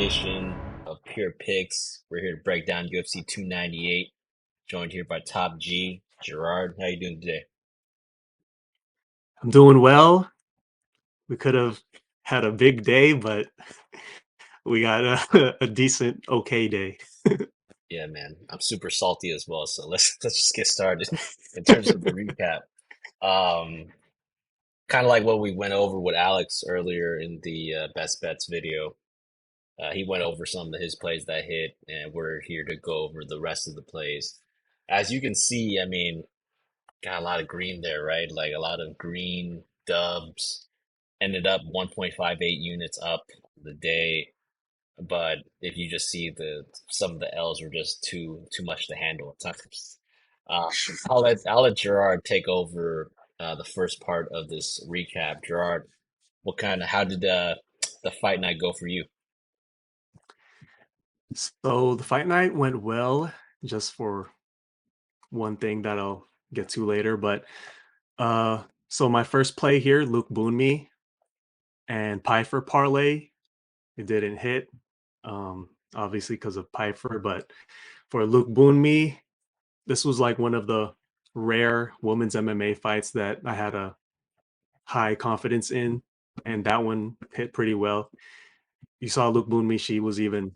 edition of Pure Picks. We're here to break down UFC 298. Joined here by Top G, Gerard. How you doing today? I'm doing well. We could have had a big day, but we got a decent, okay day. Yeah, man. I'm super salty as well, so let's just get started. In terms of the recap, um, kind of like what we went over with Alex earlier in the best bets video. He went over some of his plays that hit, and we're here to go over the rest of the plays. As you can see, I mean, got a lot of green there, right? Like a lot of green dubs. Ended up 1.58 units up the day, but if you just see some of the L's were just too much to handle at times. Uh, I'll let Gerard take over the first part of this recap. Gerard, how did the fight night go for you? So the fight night went well, just for one thing that I'll get to later. But so my first play here, Luke Boonme and Pfeiffer parlay, it didn't hit, obviously because of Pfeiffer. But for Luke Boonme, this was like one of the rare women's MMA fights that I had a high confidence in, and that one hit pretty well. You saw Luke Boonmi; she was even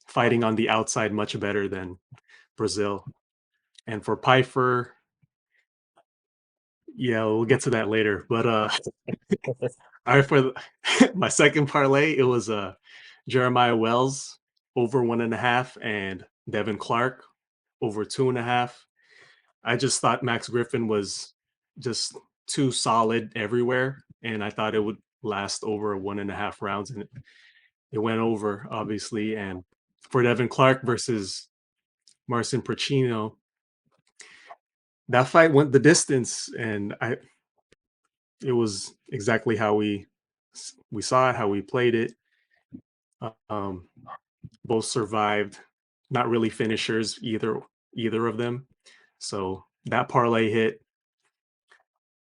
fighting on the outside much better than Brazil. And for Pfeiffer, yeah, we'll get to that later. But all right, my second parlay, it was Jeremiah Wells over 1.5 and Devin Clark over 2.5. I just thought Max Griffin was just too solid everywhere, and I thought it would last over 1.5 rounds, and it went over, obviously. And for Devin Clark versus Marcin Pracino, that fight went the distance, and it was exactly how we saw it, how we played it. Um, Both survived, not really finishers either of them. So that parlay hit.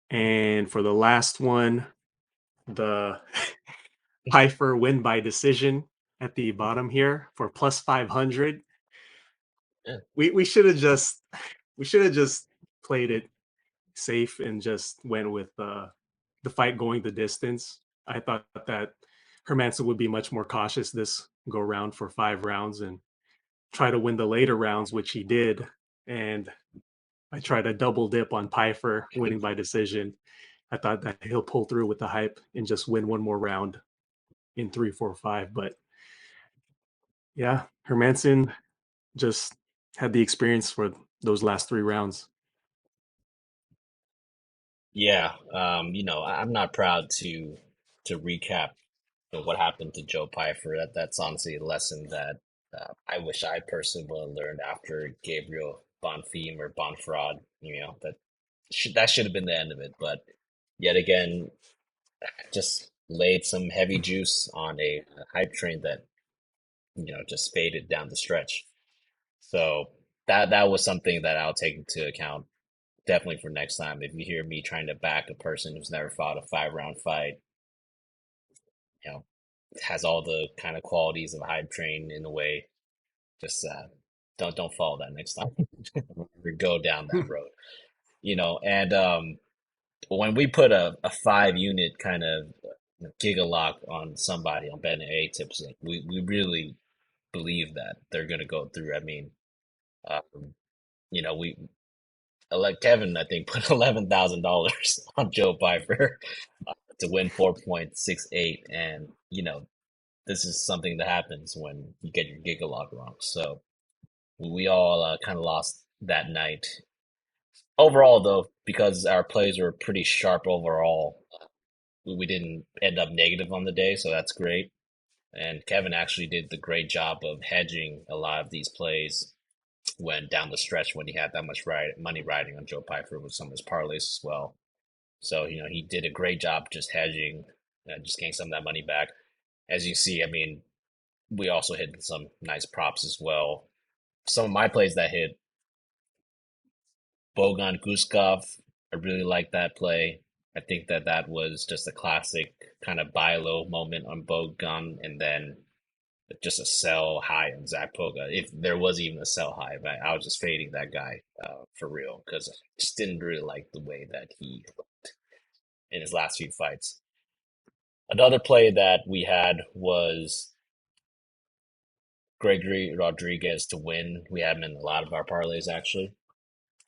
And for the last one, the Pfeiffer win by decision at the bottom here for plus 500. Yeah, We should have just played it safe and just went with the fight going the distance. I thought that Hermanson would be much more cautious this go round for 5 rounds and try to win the later rounds, which he did. And I tried a double dip on Pfeiffer winning by decision. I thought that he'll pull through with the hype and just win one more round in 3, 4, 5. But yeah, Hermanson just had the experience for those last 3 rounds. yeah. I'm not proud to recap what happened to Joe Pfeiffer. That's honestly a lesson that I wish I personally would have learned after Gabriel Bonfim or Bonfrad. That should have been the end of it. But yet again, just laid some heavy juice on a hype train that just faded down the stretch. So that was something that I'll take into account definitely for next time. If you hear me trying to back a person who's never fought a 5 round fight, you know, has all the kind of qualities of a hype train in a way, just don't follow that next time or go down that road. And when we put a 5 unit kind of giga lock on somebody on betting A tips, like we really believe that they're gonna go through. I mean, um, we like Kevin, I think, put $11,000 on Joe Piper to win 4.68, and this is something that happens when you get your giga lock wrong. So we all kind of lost that night. Overall, though, because our plays were pretty sharp overall, we didn't end up negative on the day, so that's great. And Kevin actually did the great job of hedging a lot of these plays when down the stretch when he had that much money riding on Joe Piper with some of his parlays as well. So, he did a great job just hedging, just getting some of that money back. As you see, I mean, we also hit some nice props as well. Some of my plays that hit Bogan Guskov, I really like that play. I think that was just a classic kind of buy low moment on Bogan, and then just a sell high on Zach Poga, if there was even a sell high. But I was just fading that guy for real because I just didn't really like the way that he looked in his last few fights. Another play that we had was Gregory Rodriguez to win. We had him in a lot of our parlays actually.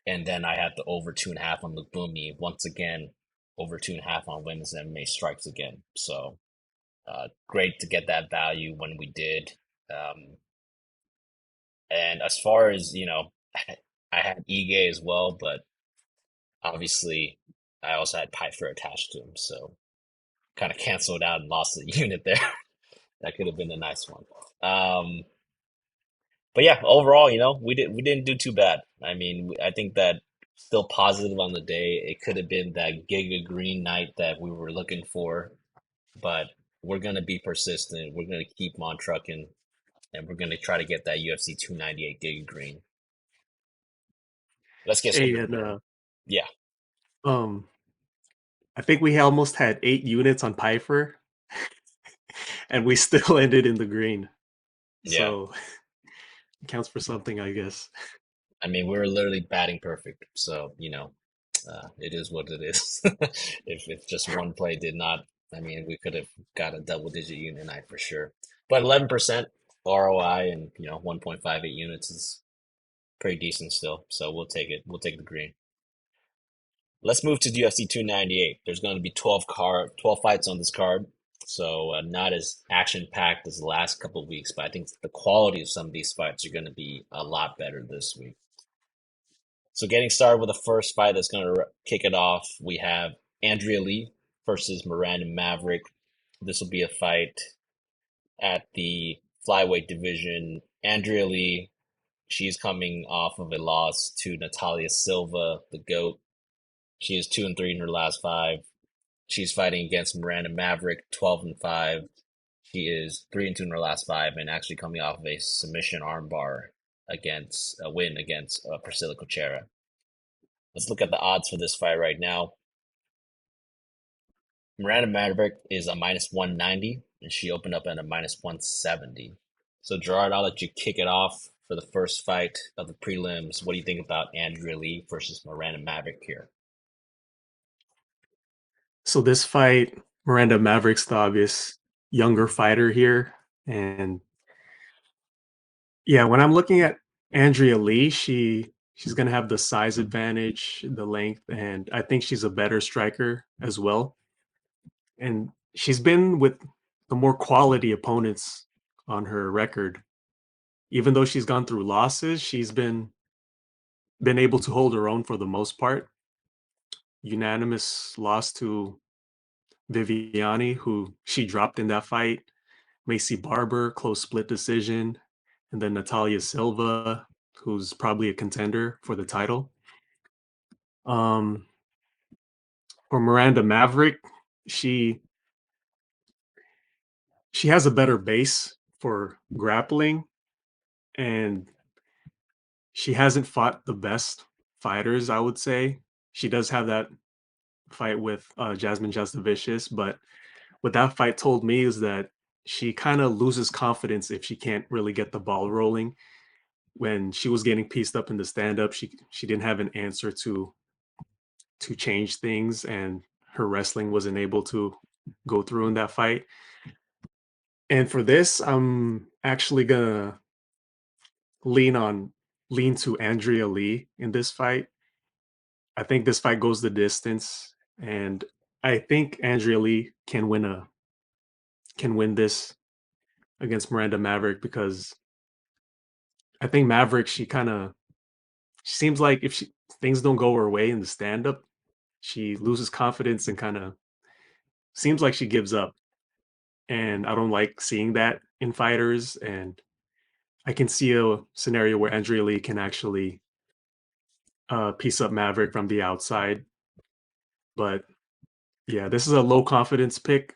And then I had the over 2.5 on Lukbumi once again, over 2.5 on women's MMA strikes again. So great to get that value when we did. Um, and as far as I had Ige as well, but obviously I also had Pfeiffer attached to him, so kind of canceled out and lost the unit there. That could have been a nice one. But yeah, overall, we didn't do too bad. I mean, I think that still positive on the day. It could have been that Giga Green night that we were looking for, but we're gonna be persistent. We're gonna keep on trucking, and we're gonna try to get that UFC 298 Giga Green. Let's get Hey, and yeah, um, I think we almost had 8 units on Pfeiffer, and we still ended in the green. yeah. So it counts for something, I guess. I mean, we were literally batting perfect, so it is what it is. If just one play did not, I mean, we could have got a double digit unit night for sure. But 11% ROI and 1.58 units is pretty decent still. So we'll take it. We'll take the green. Let's move to the UFC 298. There's going to be 12 fights on this card. So not as action packed as the last couple of weeks, but I think the quality of some of these fights are going to be a lot better this week. So getting started with the first fight that's going to kick it off, we have Andrea Lee versus Miranda Maverick. This will be a fight at the flyweight division. Andrea Lee, she's coming off of a loss to Natalia Silva, the GOAT. She is 2-3 in her last five. She's fighting against Miranda Maverick, 12-5. She is 3-2 in her last five, and actually coming off of a submission armbar against a win against Priscilla Kuchera. Let's look at the odds for this fight right now. Miranda Maverick is a minus 190, and she opened up at a minus 170. So, Gerard, I'll let you kick it off for the first fight of the prelims. What do you think about Andrea Lee versus Miranda Maverick here? So this fight, Miranda Maverick's the obvious younger fighter here. And yeah, when I'm looking at Andrea Lee, she's gonna have the size advantage, the length, and I think she's a better striker as well. And she's been with the more quality opponents on her record. Even though she's gone through losses, she's been able to hold her own for the most part. Unanimous loss to Viviani, who she dropped in that fight. Macy Barber, close split decision. And then Natalia Silva, who's probably a contender for the title. Um, or Miranda Maverick, she she has a better base for grappling, and she hasn't fought the best fighters, I would say. She does have that fight with Jasmine Jastovicius, but what that fight told me is that she kind of loses confidence if she can't really get the ball rolling. When she was getting pieced up in the stand up, she didn't have an answer to change things, and her wrestling wasn't able to go through in that fight. And for this, I'm actually gonna lean on lean to Andrea Lee in this fight. I think this fight goes the distance, and I think Andrea Lee can win this against Miranda Maverick because I think Maverick she seems like if things don't go her way in the stand up, she loses confidence and kind of seems like she gives up. And I don't like seeing that in fighters. And I can see a scenario where Andrea Lee can actually piece up Maverick from the outside. But yeah, this is a low confidence pick,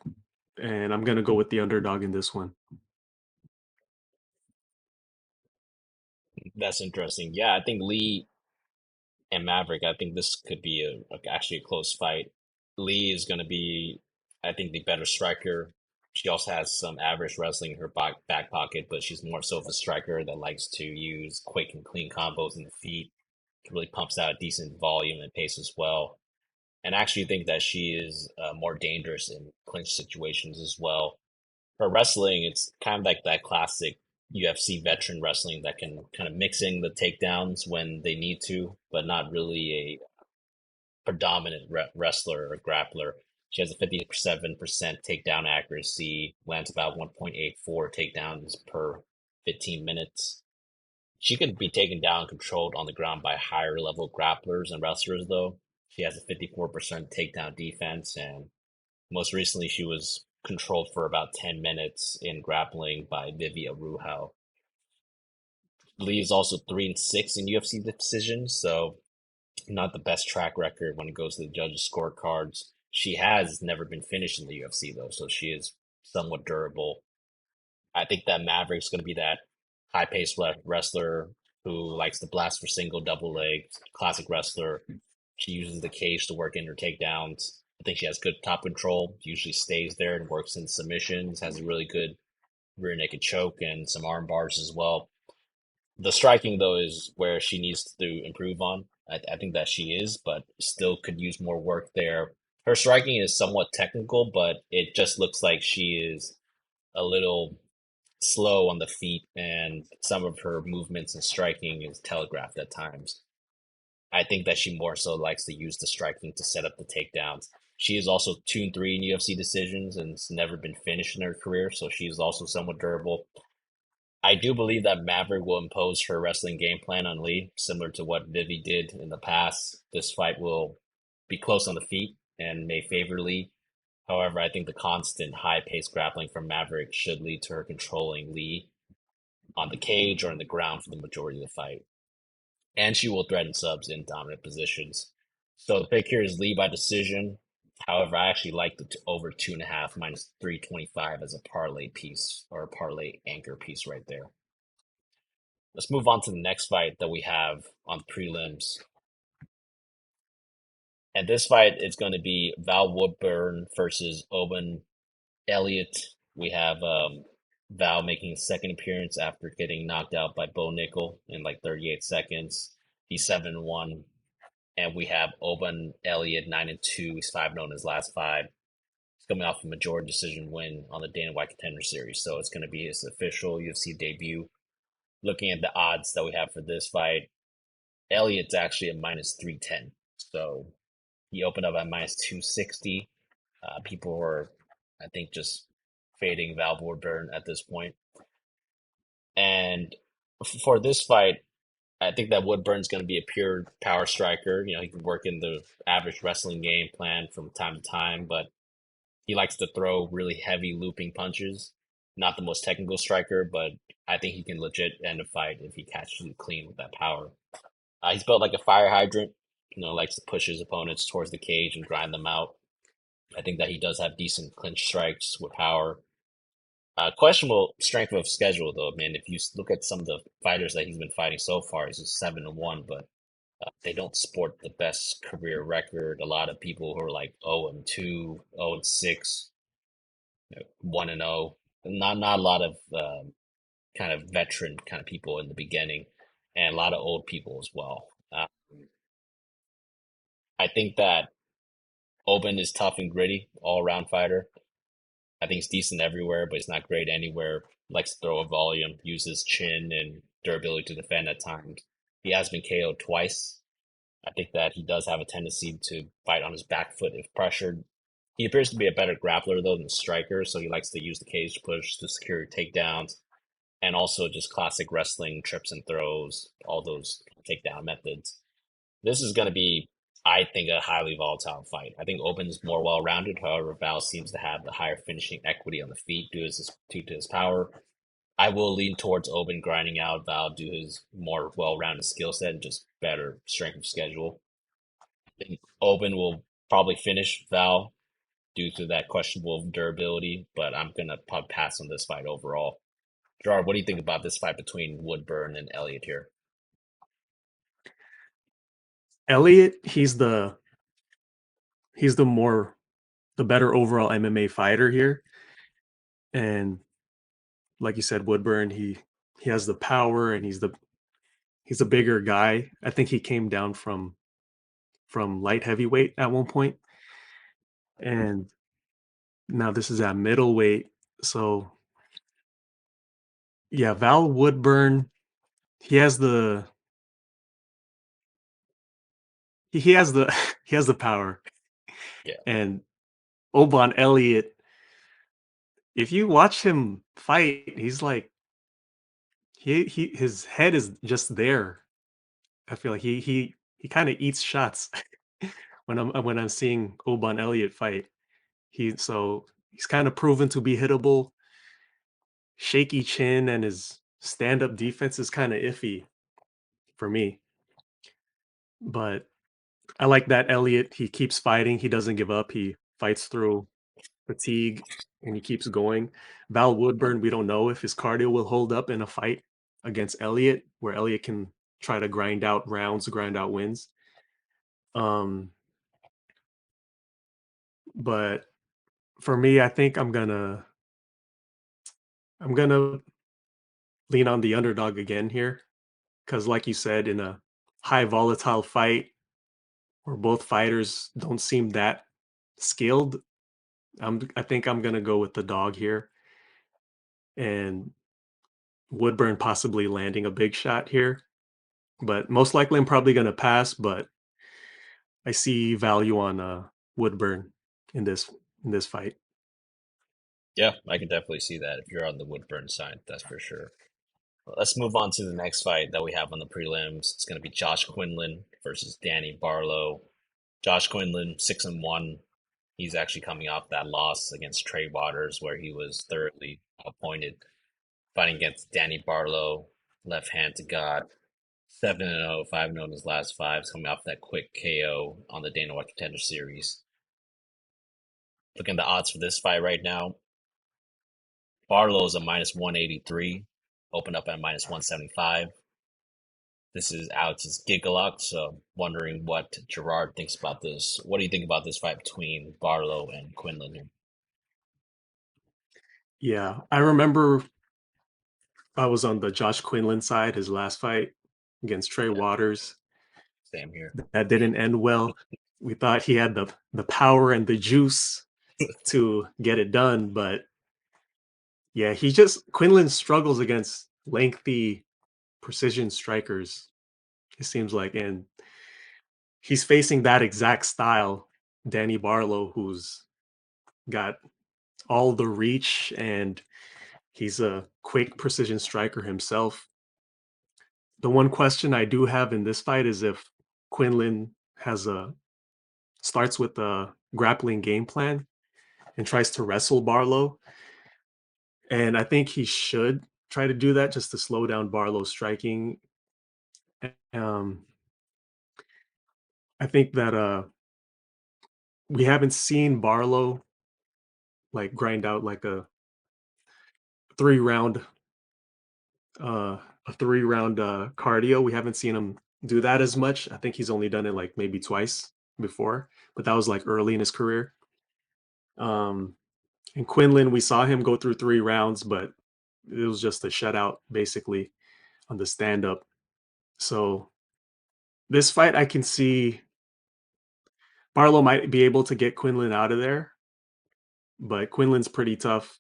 and I'm gonna go with the underdog in this one. That's interesting. Yeah, I think Lee and Maverick, I think this could be actually a close fight. Lee is going to be, I think, the better striker. She also has some average wrestling in her back pocket, but she's more so of a striker that likes to use quick and clean combos in the feet. Really pumps out a decent volume and pace as well. And I actually think that she is more dangerous in clinch situations as well. Her wrestling, it's kind of like that classic UFC veteran wrestling that can kind of mix in the takedowns when they need to, but not really a predominant wrestler or grappler. She has a 57% takedown accuracy, lands about 1.84 takedowns per 15 minutes. She could be taken down and controlled on the ground by higher level grapplers and wrestlers, though. She has a 54% takedown defense, and most recently she was controlled for about 10 minutes in grappling by Vivia Ruhao. Lee is also 3-6 in UFC decisions, so not the best track record when it goes to the judges' scorecards. She has never been finished in the UFC though, so she is somewhat durable. I think that Maverick's going to be that high-paced wrestler who likes to blast for single, double legs, classic wrestler. She uses the cage to work in her takedowns. I think she has good top control, usually stays there and works in submissions, has a really good rear naked choke and some arm bars as well. The striking, though, is where she needs to improve on. I think that she is, but still could use more work there. Her striking is somewhat technical, but it just looks like she is a little slow on the feet, and some of her movements and striking is telegraphed at times. I think that she more so likes to use the striking to set up the takedowns. She is also 2-3 in UFC decisions and has never been finished in her career, so she's also somewhat durable. I do believe that Maverick will impose her wrestling game plan on Lee, similar to what Vivi did in the past. This fight will be close on the feet and may favor Lee. However, I think the constant high paced grappling from Maverick should lead to her controlling Lee on the cage or on the ground for the majority of the fight. And she will threaten subs in dominant positions. So the pick here is Lee by decision. However, I actually like the over 2.5 minus 325 as a parlay piece or a parlay anchor piece right there. Let's move on to the next fight that we have on the prelims. And this fight is going to be Val Woodburn versus Oban Elliott. We have Val making his second appearance after getting knocked out by Bo Nickel in like 38 seconds. He's 7-1. And we have Oban Elliott 9-2. He's 5-0 in his last five. He's coming off a majority decision win on the Dana White Contender Series. So it's going to be his official UFC debut. Looking at the odds that we have for this fight, Elliott's actually a minus 310. So he opened up at minus 260. People were, I think, just fading Val Woodburn at this point. And for this fight, I think that Woodburn's going to be a pure power striker. You know, he can work in the average wrestling game plan from time to time, but he likes to throw really heavy looping punches. Not the most technical striker, but I think he can legit end a fight if he catches you clean with that power. He's built like a fire hydrant, likes to push his opponents towards the cage and grind them out. I think that he does have decent clinch strikes with power. Questionable strength of schedule, though, man. If you look at some of the fighters that he's been fighting so far, he's just 7-1, but they don't sport the best career record. A lot of people who are like 0-2, 0-6, 1-0. Not a lot of kind of veteran kind of people in the beginning, and a lot of old people as well. I think that Oban is tough and gritty, all around fighter. I think he's decent everywhere, but he's not great anywhere. Likes to throw a volume, uses chin and durability to defend at times. He has been KO'd twice. I think that he does have a tendency to fight on his back foot if pressured. He appears to be a better grappler though than striker, so he likes to use the cage push to secure takedowns and also just classic wrestling trips and throws, all those takedown methods. This is going to be, I think, a highly volatile fight. I think Oban's more well rounded. However, Val seems to have the higher finishing equity on the feet due to his power. I will lean towards Oban grinding out Val due to his more well rounded skill set and just better strength of schedule. I think Oban will probably finish Val due to that questionable durability, but I'm going to probably pass on this fight overall. Gerard, what do you think about this fight between Woodburn and Elliott here? Elliott, he's the better overall MMA fighter here. And like you said, Woodburn, he has the power and he's a bigger guy. I think he came down from light heavyweight at one point, and now this is at middleweight. So yeah, Val Woodburn, he has the he has the he has the power. Yeah, And Oban Elliott, if you watch him fight, he's like he his head is just there. I feel like he kind of eats shots when I'm seeing Oban Elliott fight. He's kind of proven to be hittable. Shaky chin and his stand-up defense is kind of iffy for me. But I like that Elliott. He keeps fighting. He doesn't give up. He fights through fatigue and he keeps going. Val Woodburn, we don't know if his cardio will hold up in a fight against Elliott, where Elliott can try to grind out rounds, grind out wins. Um, but for me, I think I'm gonna lean on the underdog again here, because like you said, in a high volatile fight where both fighters don't seem that skilled, I think I'm gonna go with the dog here, and Woodburn possibly landing a big shot here. But most likely I'm probably gonna pass, but I see value on Woodburn in this fight. yeah, I can definitely see that if you're on the Woodburn side, that's for sure. Well, let's move on to the next fight that we have on the prelims. It's going to be Josh Quinlan versus Danny Barlow. Josh Quinlan, 6-1. He's actually coming off that loss against Trey Waters, where he was thoroughly appointed. Fighting against Danny Barlow, left hand to God, 7-0, 5-0 in his last five. He's coming off that quick KO on the Dana White Contender Series. Looking at the odds for this fight right now, Barlow's a minus 183, opened up at minus 175. This is Alex's Gigalock, so wondering what Gerard thinks about this. What do you think about this fight between Barlow and Quinlan? Yeah, I remember I was on the Josh Quinlan side, his last fight against Trey Yeah, Waters. same here. That didn't end well. We thought he had the power and the juice to get it done, but yeah, he just Quinlan struggles against lengthy precision strikers. It seems like, and he's facing that exact style, Danny Barlow, who's got all the reach and he's a quick precision striker himself. The one question I do have in this fight is if Quinlan has a starts with a grappling game plan and tries to wrestle Barlow. And I think he should try to do that just to slow down Barlow's striking. Um, I think that we haven't seen Barlow like grind out like three round a 3 round cardio. We haven't seen him do that as much. I think he's only done it like maybe twice before, but that was like early in his career. Um, and Quinlan, we saw him go through 3 rounds, but it was just a shutout basically on the stand up. So this fight, I can see Barlow might be able to get Quinlan out of there, but Quinlan's pretty tough.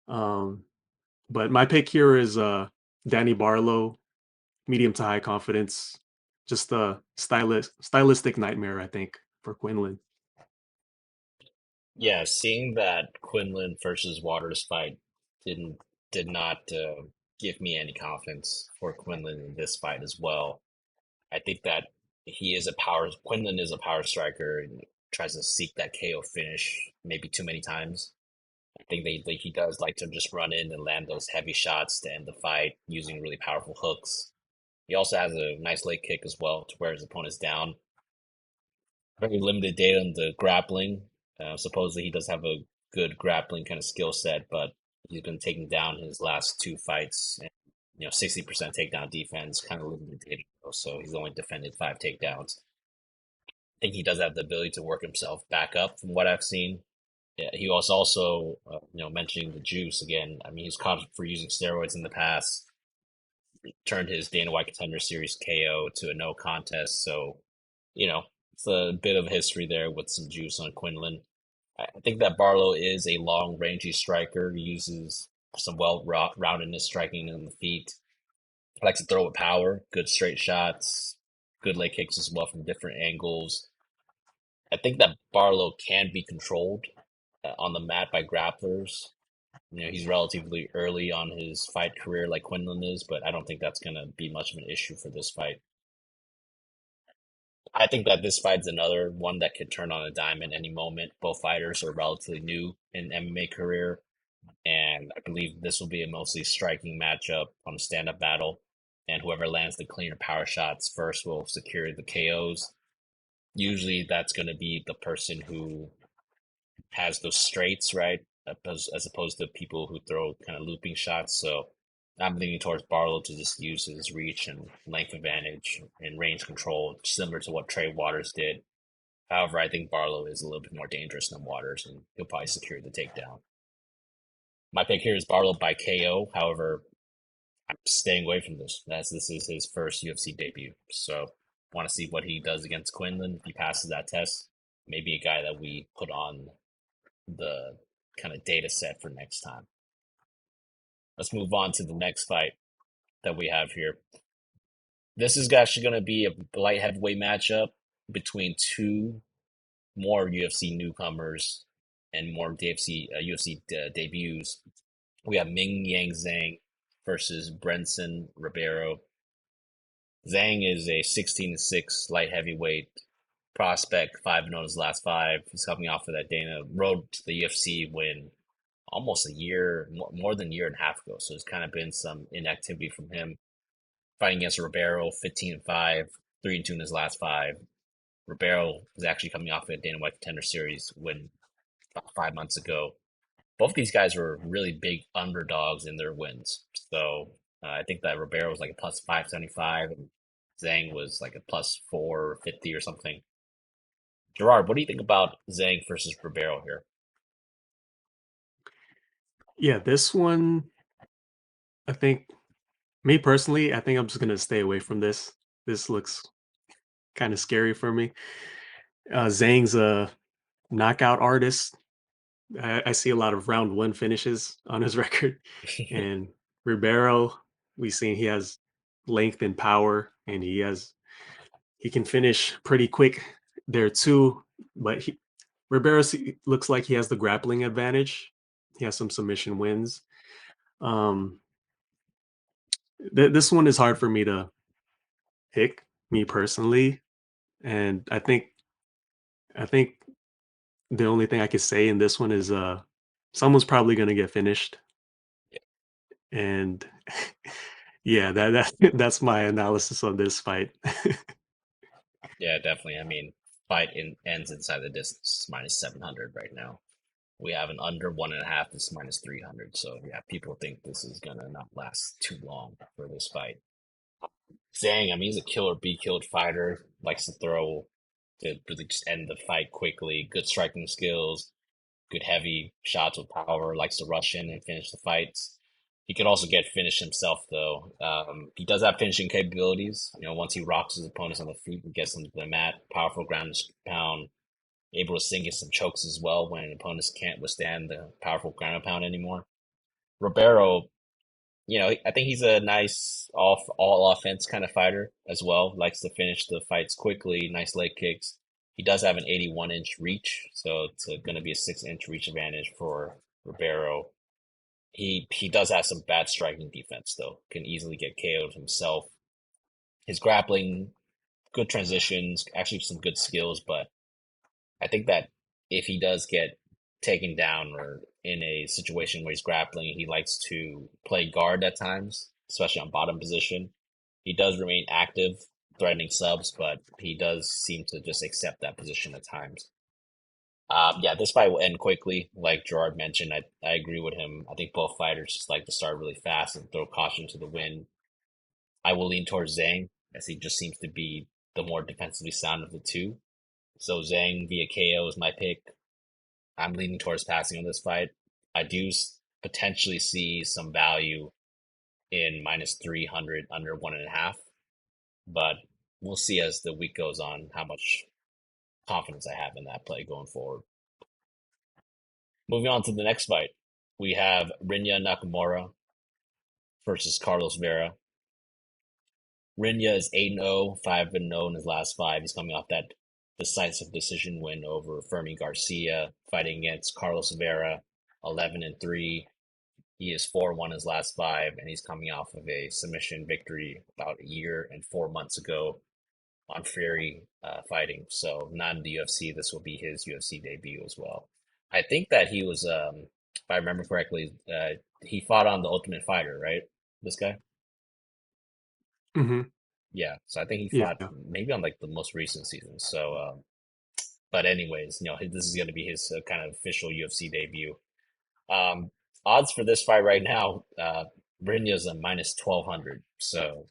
Um, but my pick here is Danny Barlow, medium to high confidence. Just a stylistic nightmare, I think, for Quinlan. Yeah, seeing that Quinlan versus Waters fight didn't did not give me any confidence for Quinlan in this fight as well. I think that Quinlan is a power striker and tries to seek that KO finish maybe too many times. I think he does like to just run in and land those heavy shots to end the fight using really powerful hooks. He also has a nice leg kick as well to wear his opponents down. Very limited data on the grappling. Supposedly he does have a good grappling kind of skill set, but he's been taken down his last two fights, and 60% takedown defense, kind of limited data. So he's only defended 5 takedowns. I think he does have the ability to work himself back up from what I've seen. Yeah, he was also, mentioning the juice again. I mean, he's caught for using steroids in the past, turned his Dana White Contender Series KO to a no contest. So, you know, it's a bit of history there with some juice on Quinlan. I think that Barlow is a long, rangy striker. He uses some well-roundedness striking in the feet. Likes to throw with power, good straight shots, good leg kicks as well from different angles. I think that Barlow can be controlled on the mat by grapplers. He's relatively early on his fight career like Quinlan is, but I don't think that's going to be much of an issue for this fight. I think that this fight's another one that could turn on a dime at any moment. Both fighters are relatively new in MMA career, and I believe this will be a mostly striking matchup on a stand-up battle. And whoever lands the cleaner power shots first will secure the KOs. Usually, that's going to be the person who has those straights, right? As opposed to people who throw kind of looping shots. So I'm leaning towards Barlow to just use his reach and length advantage and range control, similar to what Trey Waters did. However, I think Barlow is a little bit more dangerous than Waters, and he'll probably secure the takedown. My pick here is Barlow by KO. However, I'm staying away from this, as this is his first UFC debut. So, want to see what he does against Quinlan. If he passes that test, maybe a guy that we put on the kind of data set for next time. Let's move on to the next fight that we have here. This is actually going to be a light heavyweight matchup between two more UFC newcomers and more UFC debuts. We have Mingyang Zhang versus Brendson Ribeiro. Zhang is a 16-6 light heavyweight prospect, 5-0 his last five. He's coming off of that Dana road to the UFC win almost a year, more than a year and a half ago. So there's kind of been some inactivity from him. Fighting against Ribeiro, 15-5, 3-2 in his last five. Ribeiro is actually coming off of a Dana White Contender Series win about 5 months ago. Both of these guys were really big underdogs in their wins. So I think that Ribeiro was like a plus 575 and Zhang was like a plus 450 or something. Gerard, what do you think about Zhang versus Ribeiro here? Yeah, this one, I think, me personally, I think I'm just gonna stay away from this. This looks kind of scary for me. Zhang's a knockout artist. I see a lot of round one finishes on his record. And Ribeiro, we've seen he has length and power, and he can finish pretty quick there too. But Ribeiro looks like he has the grappling advantage. He has some submission wins. Um, this one is hard for me to pick, me personally, and I think the only thing I could say in this one is someone's probably gonna get finished. And yeah, that's my analysis on this fight. Yeah, definitely. I mean, ends inside the distance, minus 700 right now. We have an under 1.5 that's minus 300. So yeah, people think this is gonna not last too long for this fight. Zhang, I mean, he's a killer, be killed fighter. Likes to throw to really just end the fight quickly. Good striking skills, good heavy shots with power. Likes to rush in and finish the fights. He could also get finished himself, though. He does have finishing capabilities. Once he rocks his opponents on the feet and gets them to the mat, powerful ground and pound, able to sink in some chokes as well when opponents can't withstand the powerful ground and pound anymore. Ribeiro, I think he's a nice all offense kind of fighter as well. Likes to finish the fights quickly, nice leg kicks. He does have an 81-inch reach, so it's going to be a 6-inch reach advantage for Ribeiro. He does have some bad striking defense though. Can easily get KO'd himself. His grappling, good transitions, actually some good skills, but I think that if he does get taken down or in a situation where he's grappling, he likes to play guard at times, especially on bottom position. He does remain active, threatening subs, but he does seem to just accept that position at times. Yeah, this fight will end quickly. Like Gerard mentioned, I agree with him. I think both fighters just like to start really fast and throw caution to the wind. I will lean towards Zhang, as he just seems to be the more defensively sound of the two. So Zhang via KO is my pick. I'm leaning towards passing on this fight. I do potentially see some value in minus 300 under 1.5, but we'll see as the week goes on how much confidence I have in that play going forward. Moving on to the next fight, we have Rinya Nakamura versus Carlos Vera. Rinya is 8-0, 5-0 in his last five. He's coming off that decisive decision win over Fermi Garcia, fighting against Carlos Vera, 11-3. He is 4-1 his last five, and he's coming off of a submission victory about a year and 4 months ago on Fury fighting. So not in the UFC. This will be his UFC debut as well. I think that he was, if I remember correctly, he fought on the Ultimate Fighter, right? This guy? Hmm. Yeah. So I think he fought Yeah. maybe on like the most recent season. So, but anyways, this is going to be his kind of official UFC debut. Um, Odds for this fight right now, Brenya's a minus 1,200. So,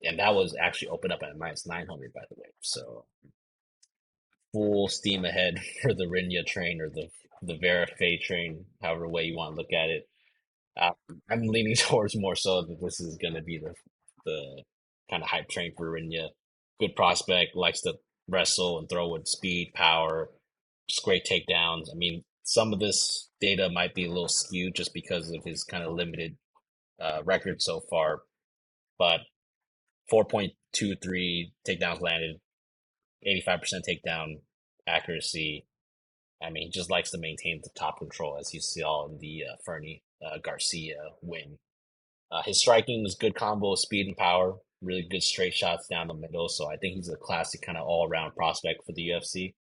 and that was actually opened up at minus 900, by the way. So, full steam ahead for the Rinya train or the Vera Fey train, however way you want to look at it. Uh, I'm leaning towards more so that this is going to be the kind of hype train for Rinya. Good prospect, likes to wrestle and throw with speed, power, just great takedowns. I mean, some of this data might be a little skewed just because of his kind of limited record so far, but 4.23 takedowns landed, 85% takedown accuracy. I mean, he just likes to maintain the top control, as you saw in the Fernie Garcia win. His striking is good combo of speed and power, really good straight shots down the middle. So I think he's a classic kind of all around prospect for the UFC.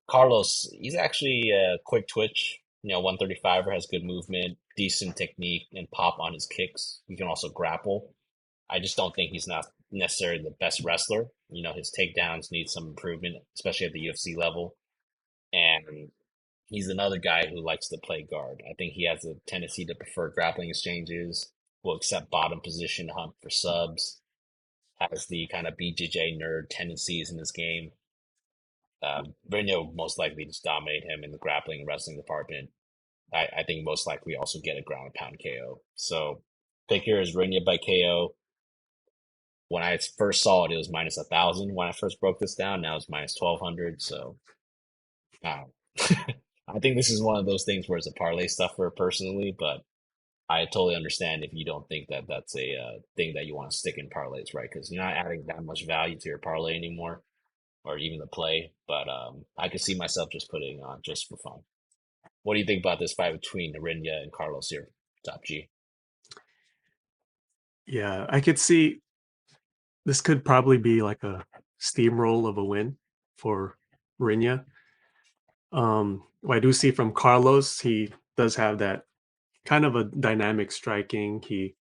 Carlos, he's actually a quick twitch, 135er, has good movement, decent technique, and pop on his kicks. He can also grapple. I just don't think he's not necessarily the best wrestler. His takedowns need some improvement, especially at the UFC level. And he's another guy who likes to play guard. I think he has a tendency to prefer grappling exchanges, will accept bottom position, hunt for subs, has the kind of BJJ nerd tendencies in his game. Breno will most likely just dominate him in the grappling and wrestling department. I think most likely also get a ground and pound KO. So pick here is Rinya by KO. When I first saw it, it was minus 1,000. When I first broke this down, now it's minus 1,200. So um, I think this is one of those things where it's a parlay stuffer personally, but I totally understand if you don't think that that's a thing that you want to stick in parlays, right? Because you're not adding that much value to your parlay anymore, or even the play. But I could see myself just putting on just for fun. What do you think about this fight between Rinya and Carlos here, Top G? Yeah, I could see this could probably be like a steamroll of a win for Rinya. What I do see from Carlos, he does have that kind of a dynamic striking. He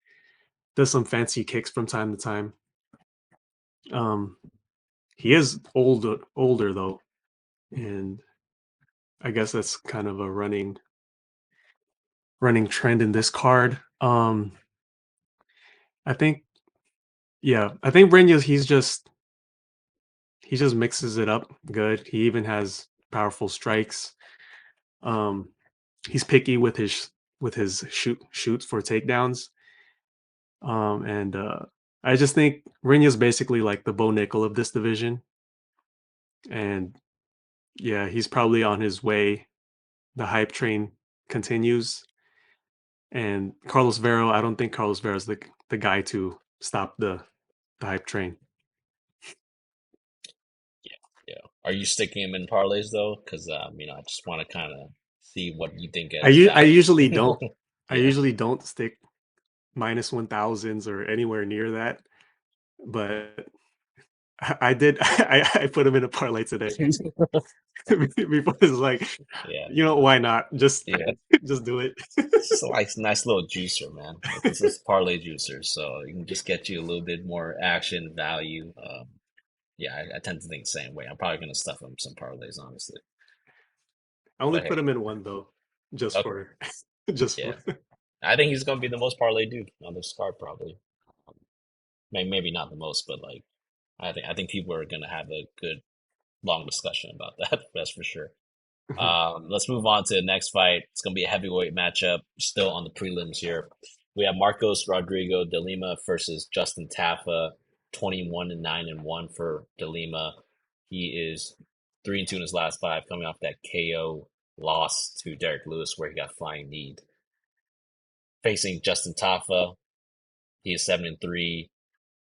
does some fancy kicks from time to time. Um, he is older though, and I guess that's kind of a running trend in this card. I think, yeah, I think Brenya's he just mixes it up good. He even has powerful strikes. Um, he's picky with his shoots for takedowns. And I just think Rinya's basically like the Bo Nickel of this division. And yeah, he's probably on his way. The hype train continues. And Carlos Vero, I don't think Carlos Vero is the guy to stop the hype train. Yeah, yeah. Are you sticking him in parlays though? Because I just want to kind of see what you think as I value. usually don't. I Yeah. usually don't stick minus 1,000s or anywhere near that. But I did. I put him in a parlay today. Before it's like, Yeah, why not? Just yeah. just do it. It's just like nice little juicer, man. Like this is parlay juicer, so you can just get you a little bit more action value. Yeah, I tend to think the same way. I'm probably gonna stuff him some parlays, honestly. I only But put hey, him in one though, just okay, for just yeah. for. I think he's gonna be the most parlay dude on this card, probably. Maybe not the most, but like I think people are gonna have a good long discussion about that. That's for sure. Let's move on to the next fight. It's going to be a heavyweight matchup, still on the prelims here. We have Marcos Rodrigo de Lima versus Justin Tafa, 21 and 9 and 1 for de Lima. He is 3 and 2 in his last five, coming off that KO loss to Derek Lewis, where he got flying kneed. Facing Justin Tafa, he is 7 and 3,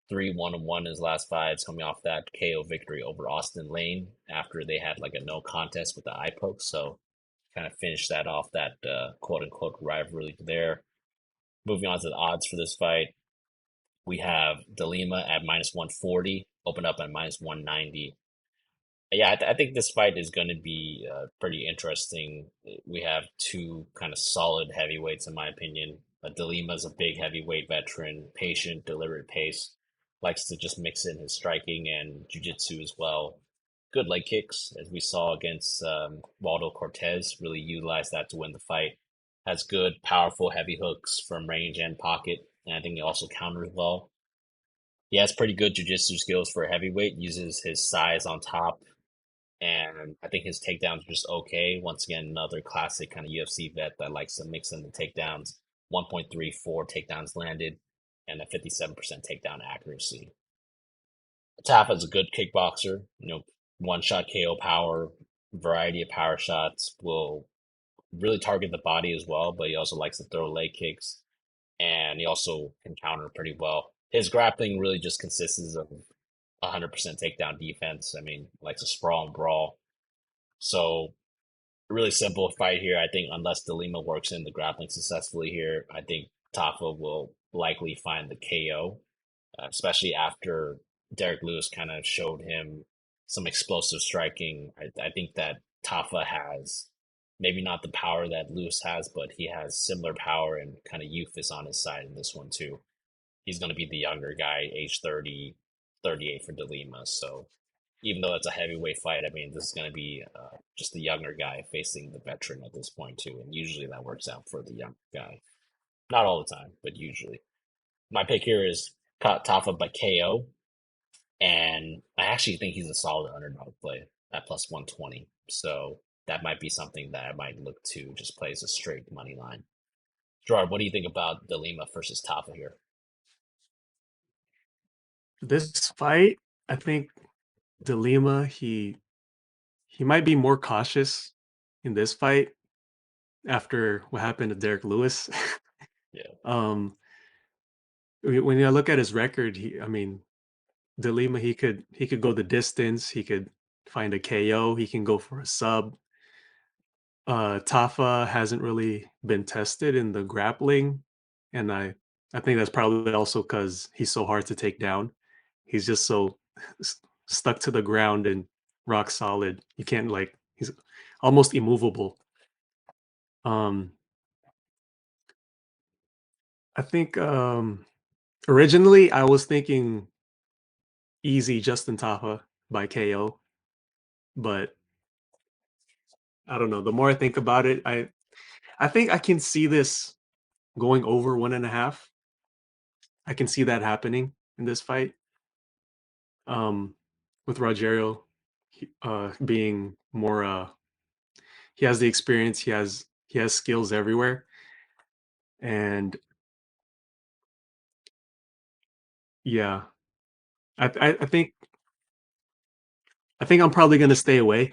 1 and 1 in his last fives, coming off that KO victory over Austin Lane after they had like a no contest with the eye poke. So kind of finish that off, that quote unquote rivalry there. Moving on to the odds for this fight, we have De Lima at minus 140, open up at minus 190. Yeah, I think this fight is going to be pretty interesting. We have two kind of solid heavyweights, in my opinion. De Lima's a big heavyweight veteran, patient, deliberate pace, likes to just mix in his striking and jiu-jitsu as well. Good leg kicks, as we saw against Waldo Cortez, really utilized that to win the fight. Has good, powerful, heavy hooks from range and pocket, and I think he also counters well. He has pretty good jiu-jitsu skills for a heavyweight, uses his size on top, and I think his takedowns are just okay. Once again, another classic kind of UFC vet that likes to mix in the takedowns. 1.34 takedowns landed and a 57% takedown accuracy. Tafa is a good kickboxer, one shot KO power, variety of power shots, will really target the body as well, but he also likes to throw leg kicks and he also can counter pretty well. His grappling really just consists of 100% takedown defense. I mean, likes to sprawl and brawl. So really simple fight here. I think unless De Lima works in the grappling successfully here, I think Tafa will likely find the KO, especially after Derek Lewis kind of showed him some explosive striking. I think that Tafa has maybe not the power that Lewis has, but he has similar power and kind of youth is on his side in this one too. He's going to be the younger guy, age 30, 38 for De Lima. So even though it's a heavyweight fight, I mean, this is going to be just the younger guy facing the veteran at this point, too. And usually that works out for the younger guy. Not all the time, but usually. My pick here is Tafa by KO. And I actually think he's a solid underdog play at plus 120. So that might be something that I might look to just play as a straight money line. Gerard, what do you think about De Lima versus Tafa here? This fight, I think De Lima, he might be more cautious in this fight after what happened to Derek Lewis. Yeah, um, when you look at his record, I mean, De Lima, he could go the distance. He could find a KO. He can go for a sub. Tafa hasn't really been tested in the grappling, and I think that's probably also because he's so hard to take down. He's just so stuck to the ground and rock solid. You can't like he's almost immovable. Um, I think originally I was thinking easy Justin Tafa by KO, but I don't know. The more I think about it, I think I can see this going over 1.5. I can see that happening in this fight. Um, with Rogerio being more he has the experience, he has skills everywhere. And yeah, I think I'm probably gonna stay away.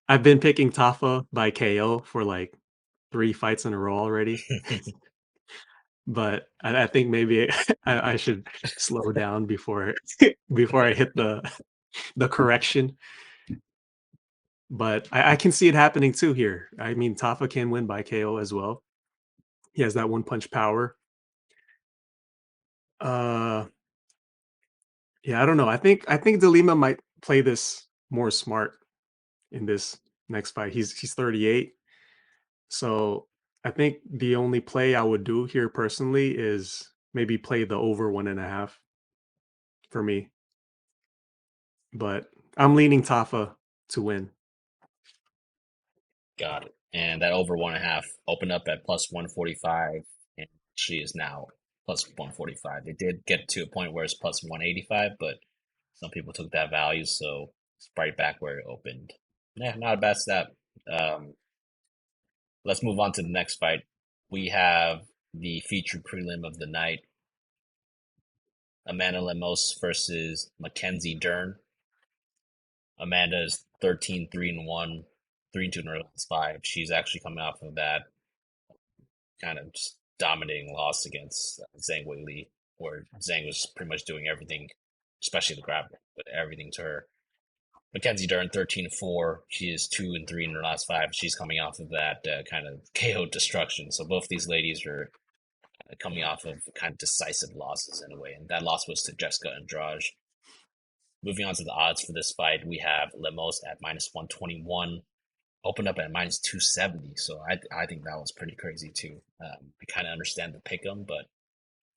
I've been picking Tafa by KO for like 3 fights in a row already, but I think maybe I should slow down before before I hit the correction. But I can see it happening too here. I mean, Tafa can win by KO as well. He has that one punch power. Uh, yeah, I don't know. I think De Lima might play this more smart in this next fight. He's 38. So I think the only play I would do here personally is maybe play the over 1.5 for me. But I'm leaning Tafa to win. got it. And that over 1.5 opened up at plus 145, and she is now plus 145. It did get to a point where it's plus 185, but some people took that value, so it's right back where it opened. Yeah, not a bad stat. Um, let's move on to the next fight. We have the featured prelim of the night: Amanda Lemos versus Mackenzie Dern. Amanda is 13-3-1, 3-2 in her last five. She's actually coming off of that kind of just dominating loss against Zhang Weili, where Zhang was pretty much doing everything, especially the grappling, but everything to her. Mackenzie Dern 13-4. She is 2-3 in her last five. She's coming off of that kind of KO destruction. So both these ladies are coming off of kind of decisive losses in a way, and that loss was to Jessica Andrade. Moving on to the odds for this fight, we have Lemos at -121, opened up at -270. So I think that was pretty crazy too. I kind of understand the pick 'em, but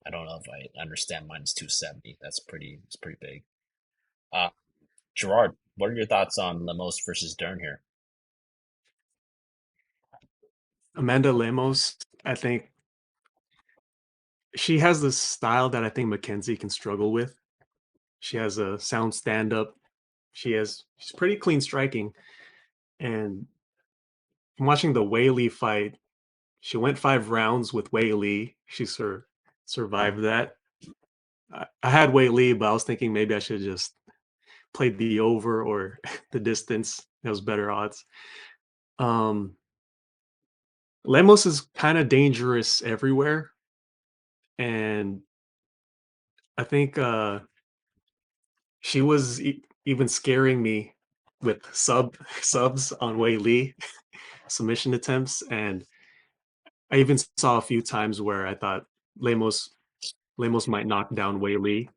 I don't know if I understand -270. It's pretty big. Uh, Gerard, what are your thoughts on Lemos versus Dern here? Amanda Lemos, I think she has this style that I think Mackenzie can struggle with. She has a sound stand up. She's pretty clean striking. And from watching the Weili fight, she went 5 rounds with Weili. She survived that. I had Weili, but I was thinking maybe I should just played the over or the distance. That was better odds. Um, Lemos is kind of dangerous everywhere, and I think she was even scaring me with subs on Wei Li submission attempts, and I even saw a few times where I thought Lemos Lemos might knock down Wei Li,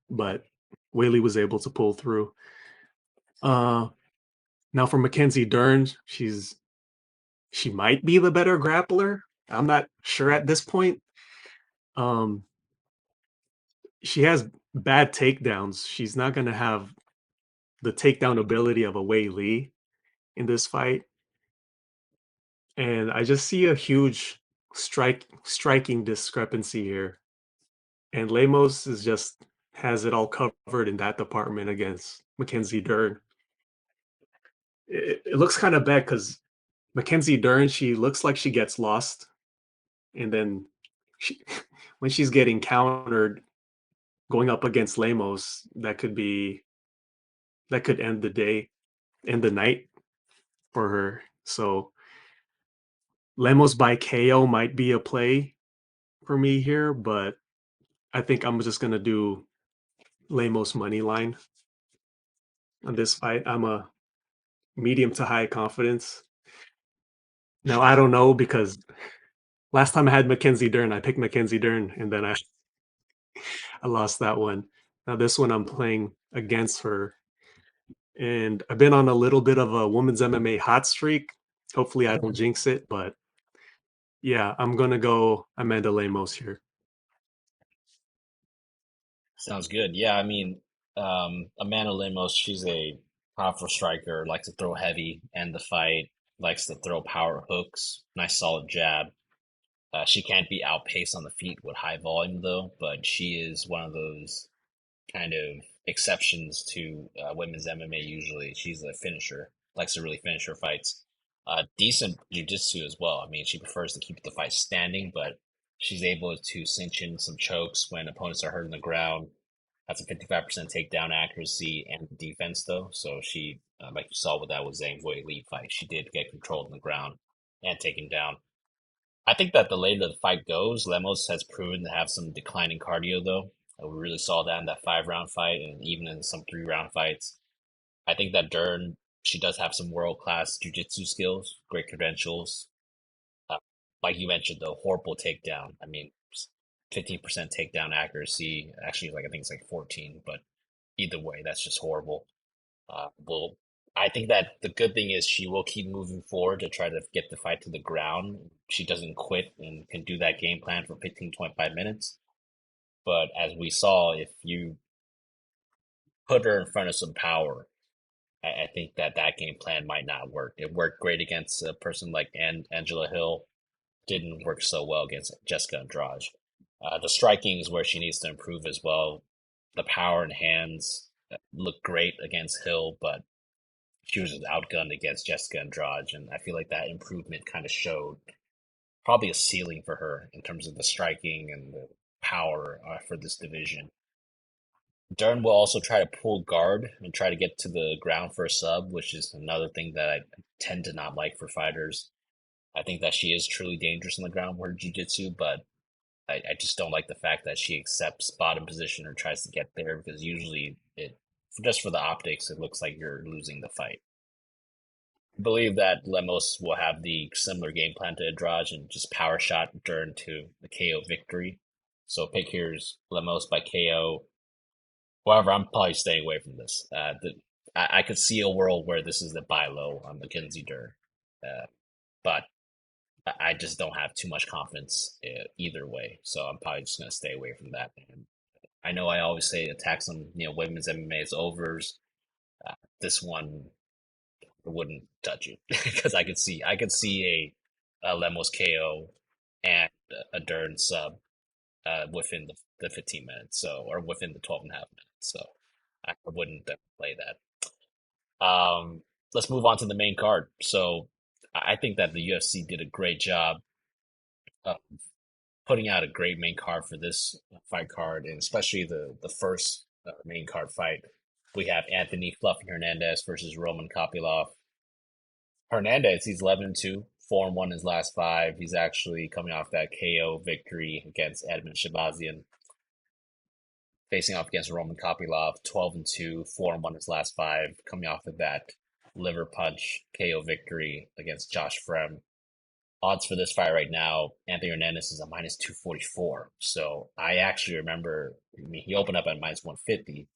but Wei Li was able to pull through. Uh, Now for Mackenzie Dern, she might be the better grappler. I'm not sure at this point. Um, she has bad takedowns. She's not going to have the takedown ability of a Wei Li in this fight. And I just see a huge striking discrepancy here. And Lemos is just has it all covered in that department against Mackenzie Dern. It looks kind of bad because Mackenzie Dern, she looks like she gets lost, and then she, when she's getting countered, going up against Lemos, that could end the day, end the night for her. So Lemos by KO might be a play for me here, but I think I'm just gonna do Lemos money line on this fight. I'm a medium to high confidence. Now I don't know because last time I had Mackenzie Dern, I picked Mackenzie Dern, and then I lost that one. Now this one I'm playing against her, and I've been on a little bit of a women's MMA hot streak. Hopefully I don't jinx it, but yeah, I'm gonna go Amanda Lemos here. Sounds good. Yeah, I mean, Amanda Lemos, she's a powerful striker, likes to throw heavy, end the fight, likes to throw power hooks, nice solid jab. She can't be outpaced on the feet with high volume though, but she is one of those kind of exceptions to women's MMA usually. She's a finisher, likes to really finish her fights. Decent jujitsu as well. I mean, she prefers to keep the fight standing, but she's able to cinch in some chokes when opponents are hurt on the ground. That's a 55% takedown accuracy and defense, though. So she, like you saw with that with Zhang Weili fight, she did get control on the ground and take him down. I think that the later the fight goes, Lemos has proven to have some declining cardio, though. We really saw that in that 5 round fight and even in some 3 round fights. I think that Dern, she does have some world class jujitsu skills, great credentials. Uh, like you mentioned, though, horrible takedown. I mean, 15% takedown accuracy. Actually, like I think it's like 14, but either way, that's just horrible. Well, I think that the good thing is she will keep moving forward to try to get the fight to the ground. She doesn't quit and can do that game plan for 15, 25 minutes. But as we saw, if you put her in front of some power, I think that that game plan might not work. It worked great against a person like Angela Hill, didn't work so well against Jessica Andrade. The striking is where she needs to improve as well. The power and hands look great against Hill, but she was outgunned against Jessica Andrade, and I feel like that improvement kind of showed probably a ceiling for her in terms of the striking and the power for this division. Dern will also try to pull guard and try to get to the ground for a sub, which is another thing that I tend to not like for fighters. I think that she is truly dangerous in the ground with her jiu-jitsu, but I just don't like the fact that she accepts bottom position or tries to get there because usually just for the optics, it looks like you're losing the fight. I believe that Lemos will have the similar game plan to Andrade and just power shot Dern to the KO victory. So pick here's Lemos by KO. However, I'm probably staying away from this. I could see a world where this is the buy low on Mackenzie Dern, but I just don't have too much confidence either way. So I'm probably just going to stay away from that. And I know I always say attacks on women's MMA is overs. This one wouldn't touch it because I could see a Lemos KO and a Dern sub within the 15 minutes, so or within the 12 and a half minutes. So I wouldn't play that. Let's move on to the main card. So I think that the UFC did a great job of putting out a great main card for this fight card, and especially the first main card fight. We have Anthony Fluffy Hernandez versus Roman Kopylov. Hernandez, he's 11-2, 4-1 his last five. He's actually coming off that KO victory against Edmund Shabazian, facing off against Roman Kopylov, 12-2, 4-1 his last five, coming off of that liver punch KO victory against Josh Frem. Odds for this fight right now, Anthony Hernandez is a minus 244. So I actually remember, he opened up at minus 150,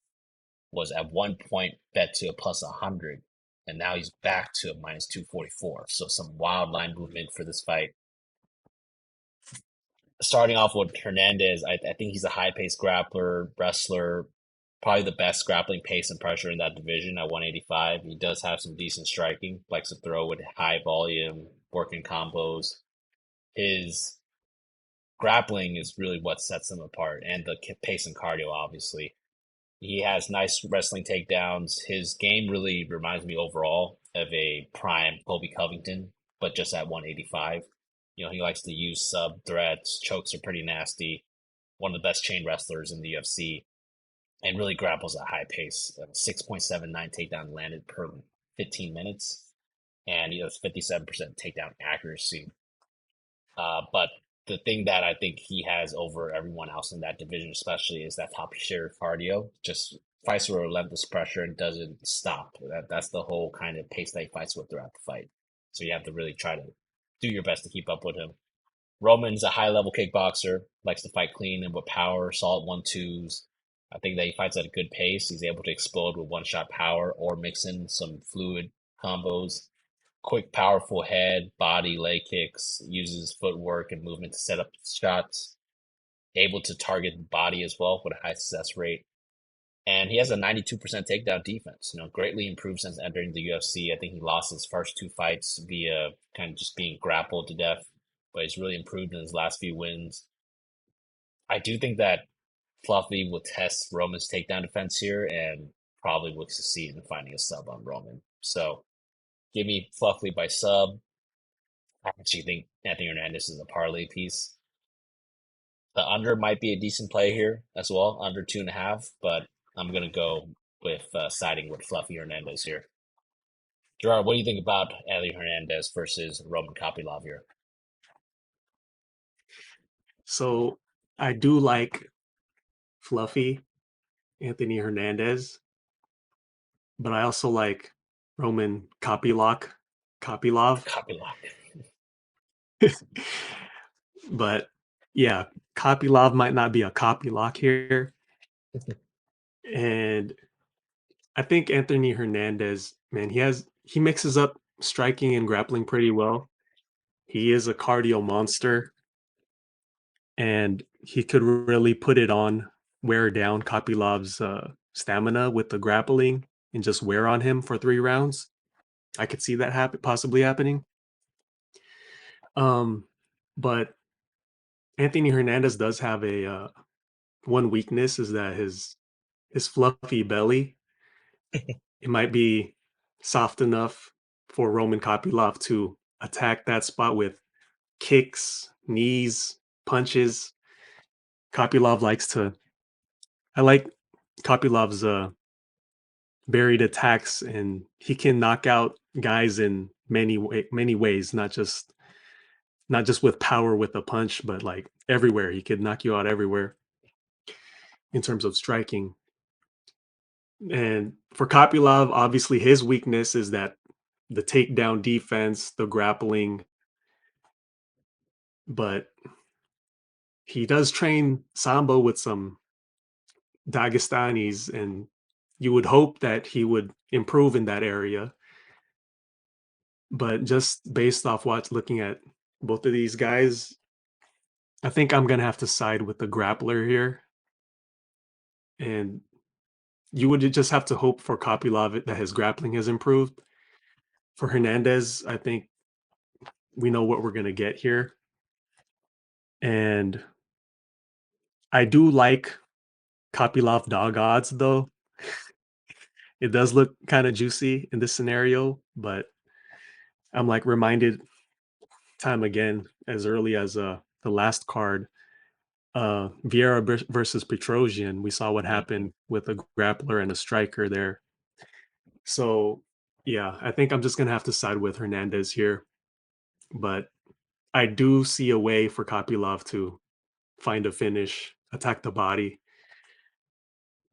was at one point bet to a plus 100, and now he's back to a minus 244. So some wild line movement for this fight. Starting off with Hernandez, I think he's a high paced grappler, wrestler, probably the best grappling pace and pressure in that division at 185. He does have some decent striking, likes to throw with high volume, working combos. His grappling is really what sets him apart, and the pace and cardio, obviously. He has nice wrestling takedowns. His game really reminds me overall of a prime Colby Covington, but just at 185. He likes to use sub threats. Chokes are pretty nasty. One of the best chain wrestlers in the UFC, and really grapples at high pace. 6.79 takedown landed per 15 minutes, and he has 57% takedown accuracy. But the thing that I think he has over everyone else in that division, especially, is that top tier cardio. Just fights with relentless pressure and doesn't stop. That's the whole kind of pace that he fights with throughout the fight. So you have to really try to do your best to keep up with him. Roman's a high level kickboxer, likes to fight clean and with power, solid 1-2s. I think that he fights at a good pace. He's able to explode with one shot power or mix in some fluid combos. Quick, powerful head, body, leg kicks, uses footwork and movement to set up shots. Able to target the body as well with a high success rate. And he has a 92% takedown defense, greatly improved since entering the UFC. I think he lost his first two fights via kind of just being grappled to death, but he's really improved in his last few wins. I do think that Fluffy will test Roman's takedown defense here and probably will succeed in finding a sub on Roman. So give me Fluffy by sub. I actually think Anthony Hernandez is a parlay piece. The under might be a decent play here as well, under 2.5, but I'm going to go with siding with Fluffy Hernandez here. Gerard, what do you think about Anthony Hernandez versus Roman Kopylov here? So I do like Fluffy Anthony Hernandez, but I also like Roman Kopylov. Kopylov. But yeah, Kopylov might not be a Kopylov here. And I think Anthony Hernandez, man, he mixes up striking and grappling pretty well. He is a cardio monster, and he could really put it on, wear down Kopylov's stamina with the grappling and just wear on him for 3 rounds. I could see that possibly happening. But Anthony Hernandez does have a one weakness, is that his fluffy belly. It might be soft enough for Roman Kopylov to attack that spot with kicks, knees, punches. Kopylov likes to. I like Kopylov's buried attacks, and he can knock out guys in many ways, not just with power with a punch, but like everywhere. He could knock you out everywhere in terms of striking. And for Kopylov, obviously his weakness is that the takedown defense, the grappling, but he does train Sambo with some Dagestanis, and you would hope that he would improve in that area. But just based off looking at both of these guys, I think I'm gonna have to side with the grappler here. And you would just have to hope for Kopylov that his grappling has improved. For Hernandez, I think we know what we're gonna get here. And I do like Kopylov dog odds though. It does look kind of juicy in this scenario, but I'm like reminded time again as early as the last card, Vera versus Petrosian. We saw what Mm. happened with a grappler and a striker there. So yeah, I think I'm just gonna have to side with Hernandez here, but I do see a way for Kopylov to find a finish, attack the body.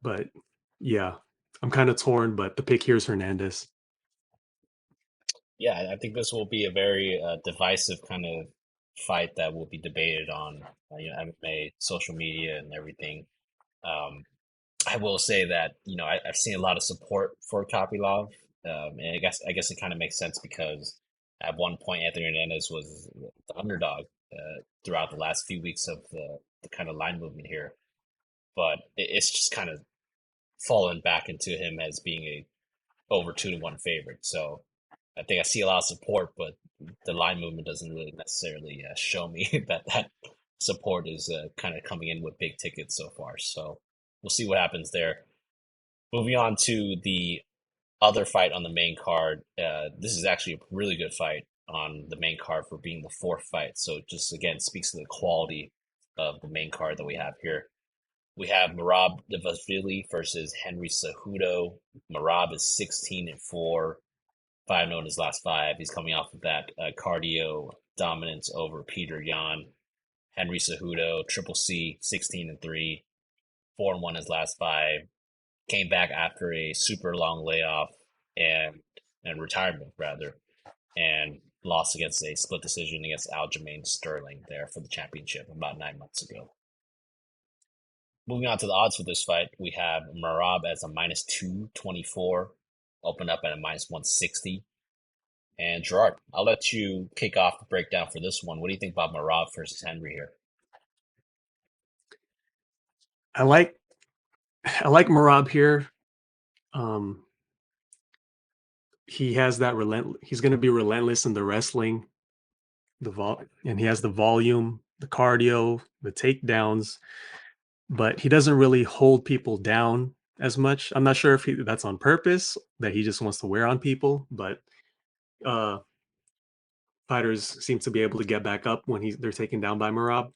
But yeah, I'm kind of torn, but the pick here is Hernandez. Yeah, I think this will be a very divisive kind of fight that will be debated on MMA, social media, and everything. Um, I will say that I've seen a lot of support for Kopylov, and I guess it kind of makes sense because at one point Anthony Hernandez was the underdog throughout the last few weeks of the kind of line movement here, but it's just kind of fallen back into him as being a over 2-1 favorite. So I think I see a lot of support, but the line movement doesn't really necessarily show me that support is kind of coming in with big tickets so far. So we'll see what happens there. Moving on to the other fight on the main card. This is actually a really good fight on the main card for being the fourth fight. So just again speaks to the quality of the main card that we have here. We have Merab Dvalishvili versus Henry Cejudo. Merab is 16-4, 5-0 in his last five. He's coming off of that cardio dominance over Peter Yan. Henry Cejudo, Triple C, 16-3, 4-1 his last five. Came back after a super long layoff and retirement rather, and lost against a split decision against Aljamain Sterling there for the championship about 9 months ago. Moving on to the odds for this fight, we have Merab as a minus 224, open up at a minus 160. And Gerard, I'll let you kick off the breakdown for this one. What do you think about Merab versus Henry here? I like Merab here. Um, he has that he's going to be relentless in the wrestling, and he has the volume, the cardio, the takedowns, but he doesn't really hold people down as much. I'm not sure if that's on purpose, that he just wants to wear on people, but uh fighters seem to be able to get back up when they're taken down by Merab.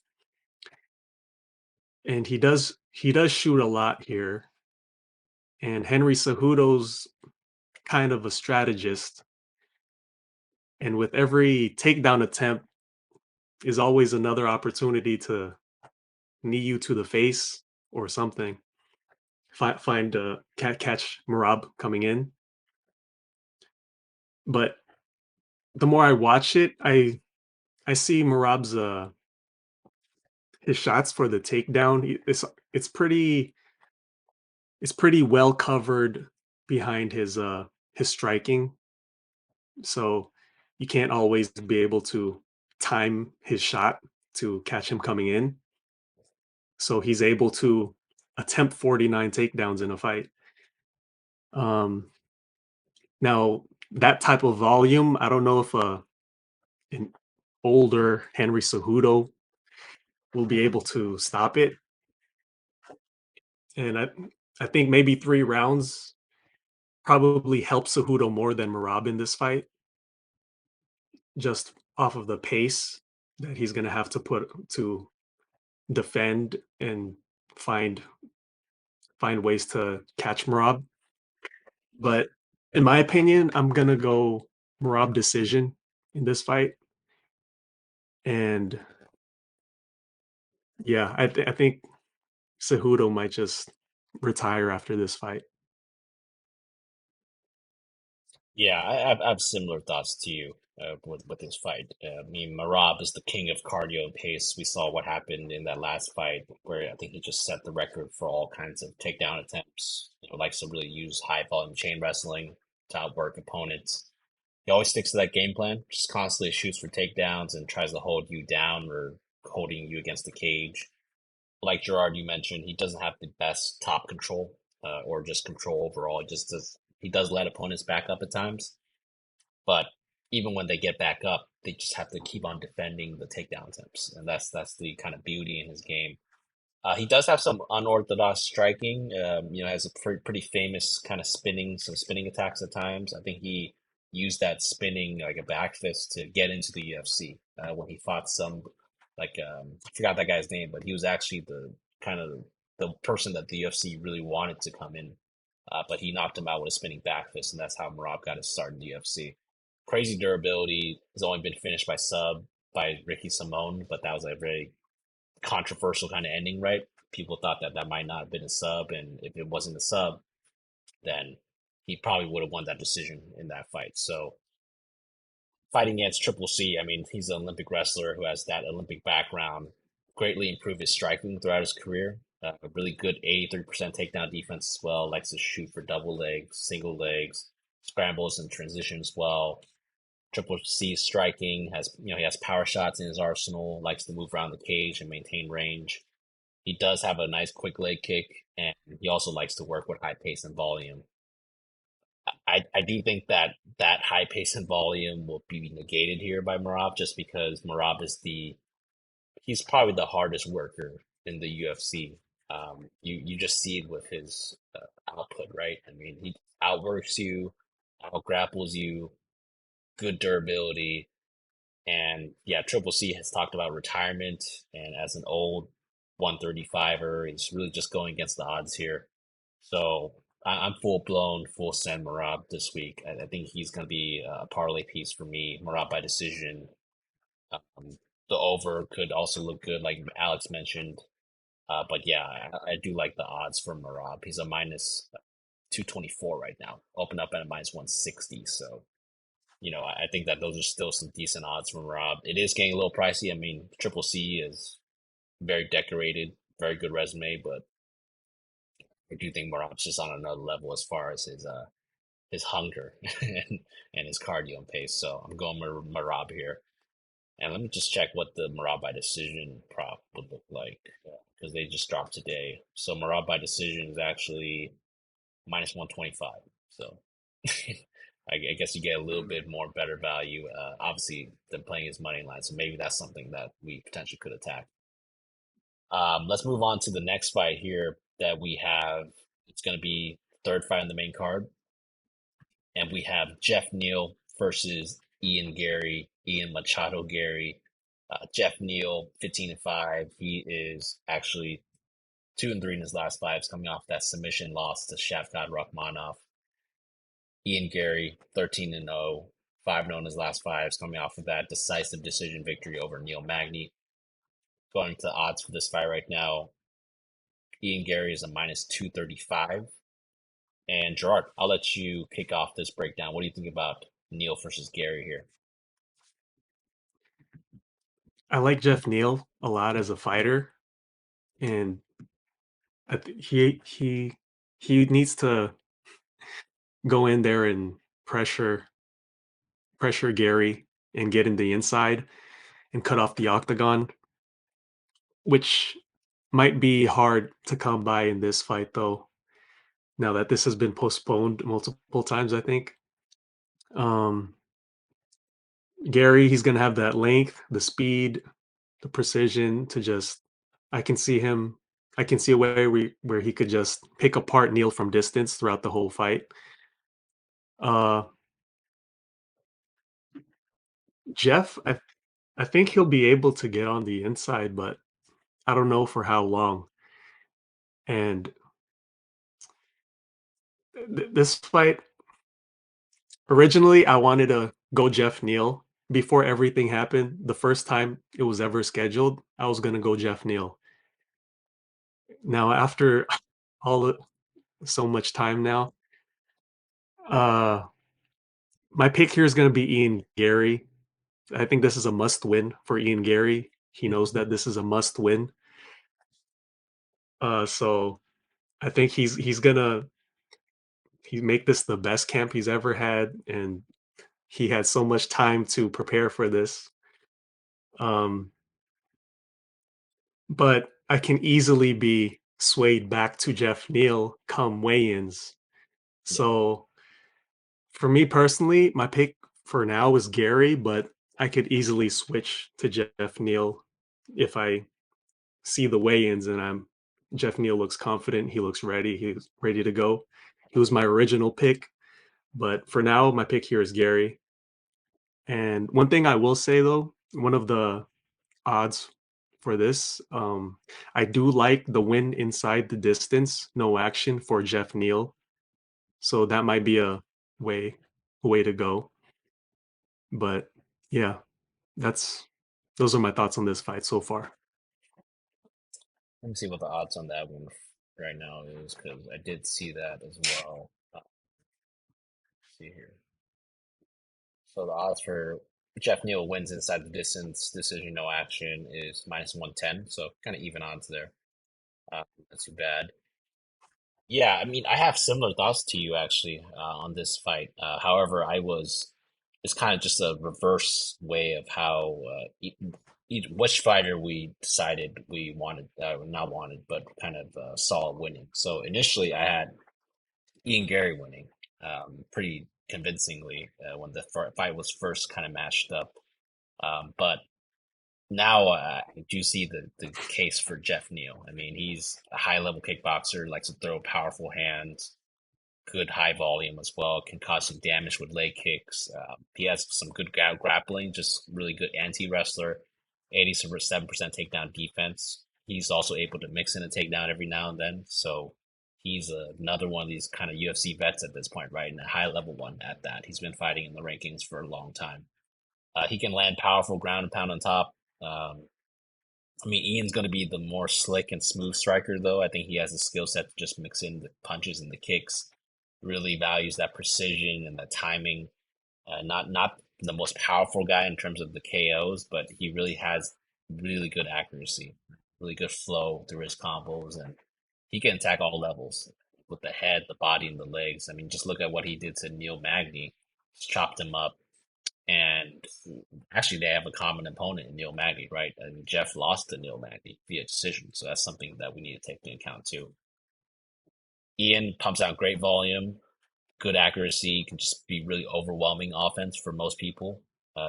And he does shoot a lot here. And Henry Cejudo's kind of a strategist, and with every takedown attempt is always another opportunity to knee you to the face or something. Find catch Merab coming in. But the more I watch it, I see Merab's his shots for the takedown. It's pretty well covered behind his striking. So you can't always be able to time his shot to catch him coming in. So he's able to attempt 49 takedowns in a fight. Um, Now that type of volume, I don't know if an older Henry Cejudo will be able to stop it. And I think maybe 3 rounds probably help Cejudo more than Merab in this fight, just off of the pace that he's gonna have to put to defend and find find ways to catch Merab. But in my opinion, I'm gonna go Merab decision in this fight. And yeah, I think Cejudo might just retire after this fight. Yeah, I have similar thoughts to you with this fight. I mean, Merab is the king of cardio and pace. We saw what happened in that last fight, where I think he just set the record for all kinds of takedown attempts. You know, likes to really use high volume chain wrestling to outwork opponents. He always sticks to that game plan, just constantly shoots for takedowns and tries to hold you down or holding you against the cage. Like Gerard, you mentioned, he doesn't have the best top control or just control overall. He does let opponents back up at times, but even when they get back up, they just have to keep on defending the takedown attempts, and that's the kind of beauty in his game. He does have some unorthodox striking. Has a pretty famous kind of some spinning attacks at times. I think he used that spinning like a back fist to get into the UFC when he fought I forgot that guy's name, but he was actually the kind of the person that the UFC really wanted to come in. But he knocked him out with a spinning back fist, and that's how Merab got his start in the UFC. Crazy durability. Has only been finished by sub by Ricky Simone, but that was a very controversial kind of ending, right? People thought that that might not have been a sub, and if it wasn't a sub, then he probably would have won that decision in that fight. So fighting against Triple C, I mean, he's an Olympic wrestler who has that Olympic background, greatly improved his striking throughout his career. A really good 83% takedown defense as well. Likes to shoot for double legs, single legs, scrambles and transitions well. Triple C striking he has power shots in his arsenal. Likes to move around the cage and maintain range. He does have a nice quick leg kick, and he also likes to work with high pace and volume. I do think that that high pace and volume will be negated here by Merab just because Merab is he's probably the hardest worker in the UFC. You just see it with his output, right? I mean, he outworks you, out grapples you, good durability, and yeah, Triple C has talked about retirement, and as an old 135er, he's really just going against the odds here. So I'm full blown, full send Merab this week. I think he's going to be a parlay piece for me. Merab by decision. Um, the over could also look good, like Alex mentioned. But yeah, I do like the odds for Merab. He's a minus 224 right now. Open up at a minus 160. So, I think that those are still some decent odds from Merab. It is getting a little pricey. I mean, Triple C is very decorated, very good resume, but I do think Merab's just on another level as far as his hunger and his cardio and pace. So I'm going Merab here. And let me just check what the Merab by decision prop would look like because they just dropped today. So Merab by decision is actually minus 125. So I guess you get a little bit more better value, obviously, than playing his money line. So maybe that's something that we potentially could attack. Let's move on to the next fight here that we have. It's going to be third fight on the main card, and we have Geoff Neal versus Ian Machado Garry. Geoff Neal, 15-5. He is actually 2-3 in his last five, coming off that submission loss to Shavkat Rakhmonov. Ian Garry, 13-0, 5-0 in his last fives, coming off of that decisive decision victory over Neil Magny. Going to odds for this fight right now, Ian Garry is a minus 235. And Gerard, I'll let you kick off this breakdown. What do you think about Neal versus Garry here? I like Geoff Neal a lot as a fighter, and he needs to go in there and pressure Garry and get in the inside and cut off the octagon, which might be hard to come by in this fight though. Now that this has been postponed multiple times, I think. Um, Garry, he's gonna have that length, the speed, the precision to just. I can see him. I can see a way where he could just pick apart Neil from distance throughout the whole fight. Uh, Geoff, I think he'll be able to get on the inside, but I don't know for how long. And this fight, originally, I wanted to go Geoff Neal before everything happened. The first time it was ever scheduled, I was gonna go Geoff Neal. Now, after all so much time now, uh, my pick here is gonna be Ian Garry. I think this is a must win for Ian Garry. He knows that this is a must win. So I think he's gonna he make this the best camp he's ever had, and he had so much time to prepare for this. Um, but I can easily be swayed back to Geoff Neal come weigh-ins. Yeah, So for me personally, my pick for now is Garry, but I could easily switch to Geoff Neal if I see the weigh-ins and I'm Geoff Neal looks confident, he looks ready, he's ready to go. He was my original pick, but for now, my pick here is Garry. And one thing I will say though, one of the odds for this, I do like the win inside the distance, no action for Geoff Neal. So that might be way a way to go. But yeah, that's those are my thoughts on this fight so far. let me see what the odds on that one right now is because I did see that as well. See here. So the odds for Geoff Neal wins inside the distance, decision no action is -110. So kind of even odds there. Not too bad. Yeah, I mean, I have similar thoughts to you actually on this fight. However, it's kind of just a reverse way of how which fighter we decided we wanted, not wanted, but kind of saw winning. So initially, I had Ian Garry winning pretty convincingly when the fight was first kind of matched up. But now I do see the case for Geoff Neal. I mean, he's a high level kickboxer, likes to throw powerful hands, good high volume as well, can cause some damage with leg kicks. He has some good grappling, just really good anti wrestler, 87% takedown defense. He's also able to mix in a takedown every now and then. So he's another one of these kind of UFC vets at this point, right? And a high level one at that. He's been fighting in the rankings for a long time. He can land powerful ground and pound on top. Um, I mean, Ian's going to be the more slick and smooth striker, though. I think he has the skill set to just mix in the punches and the kicks. Really values that precision and the timing. Not the most powerful guy in terms of the KOs, but he really has really good accuracy, really good flow through his combos, and he can attack all levels with the head, the body, and the legs. I mean, just look at what he did to Neil Magny, just chopped him up, and actually, they have a common opponent in Neil Magny, right? And Geoff lost to Neil Magny via decision, so that's something that we need to take into account too. Ian pumps out great volume, good accuracy, can just be really overwhelming offense for most people.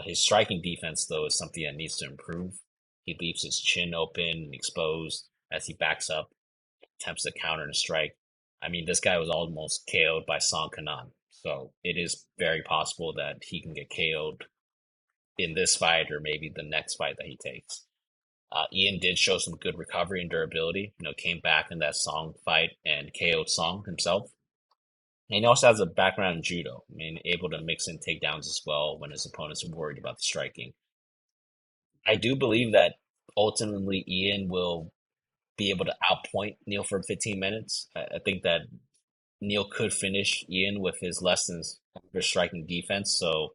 His striking defense, though, is something that needs to improve. He leaves his chin open and exposed as he backs up, attempts to counter and strike. I mean, this guy was almost KO'd by Song Kanan, so it is very possible that he can get KO'd in this fight or maybe the next fight that he takes. Ian did show some good recovery and durability. Came back in that Song fight and KO'd Song himself. And he also has a background in judo. I mean, able to mix in takedowns as well when his opponents are worried about the striking. I do believe that ultimately Ian will be able to outpoint Neil for 15 minutes. I think that Neil could finish Ian with his less than average striking defense. So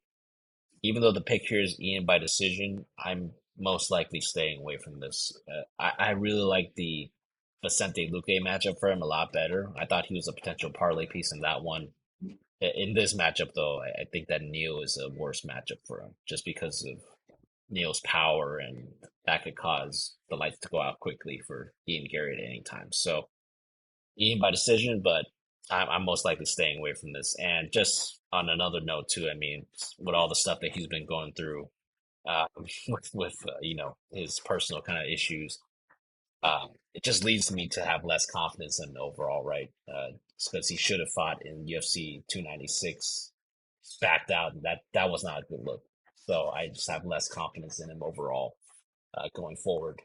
even though the pick here is Ian by decision, I'm most likely staying away from this. I really like the Vicente Luque matchup for him a lot better. I thought he was a potential parlay piece in that one. In this matchup, though, I think that Neil is a worse matchup for him just because of Neil's power and that could cause the lights to go out quickly for Ian Garry at any time. So Ian by decision, but I'm most likely staying away from this. And just on another note, too, I mean, with all the stuff that he's been going through uh, with his personal kind of issues, it just leads me to have less confidence in overall, right? Because he should have fought in UFC 296 backed out, and that was not a good look. So I just have less confidence in him overall going forward.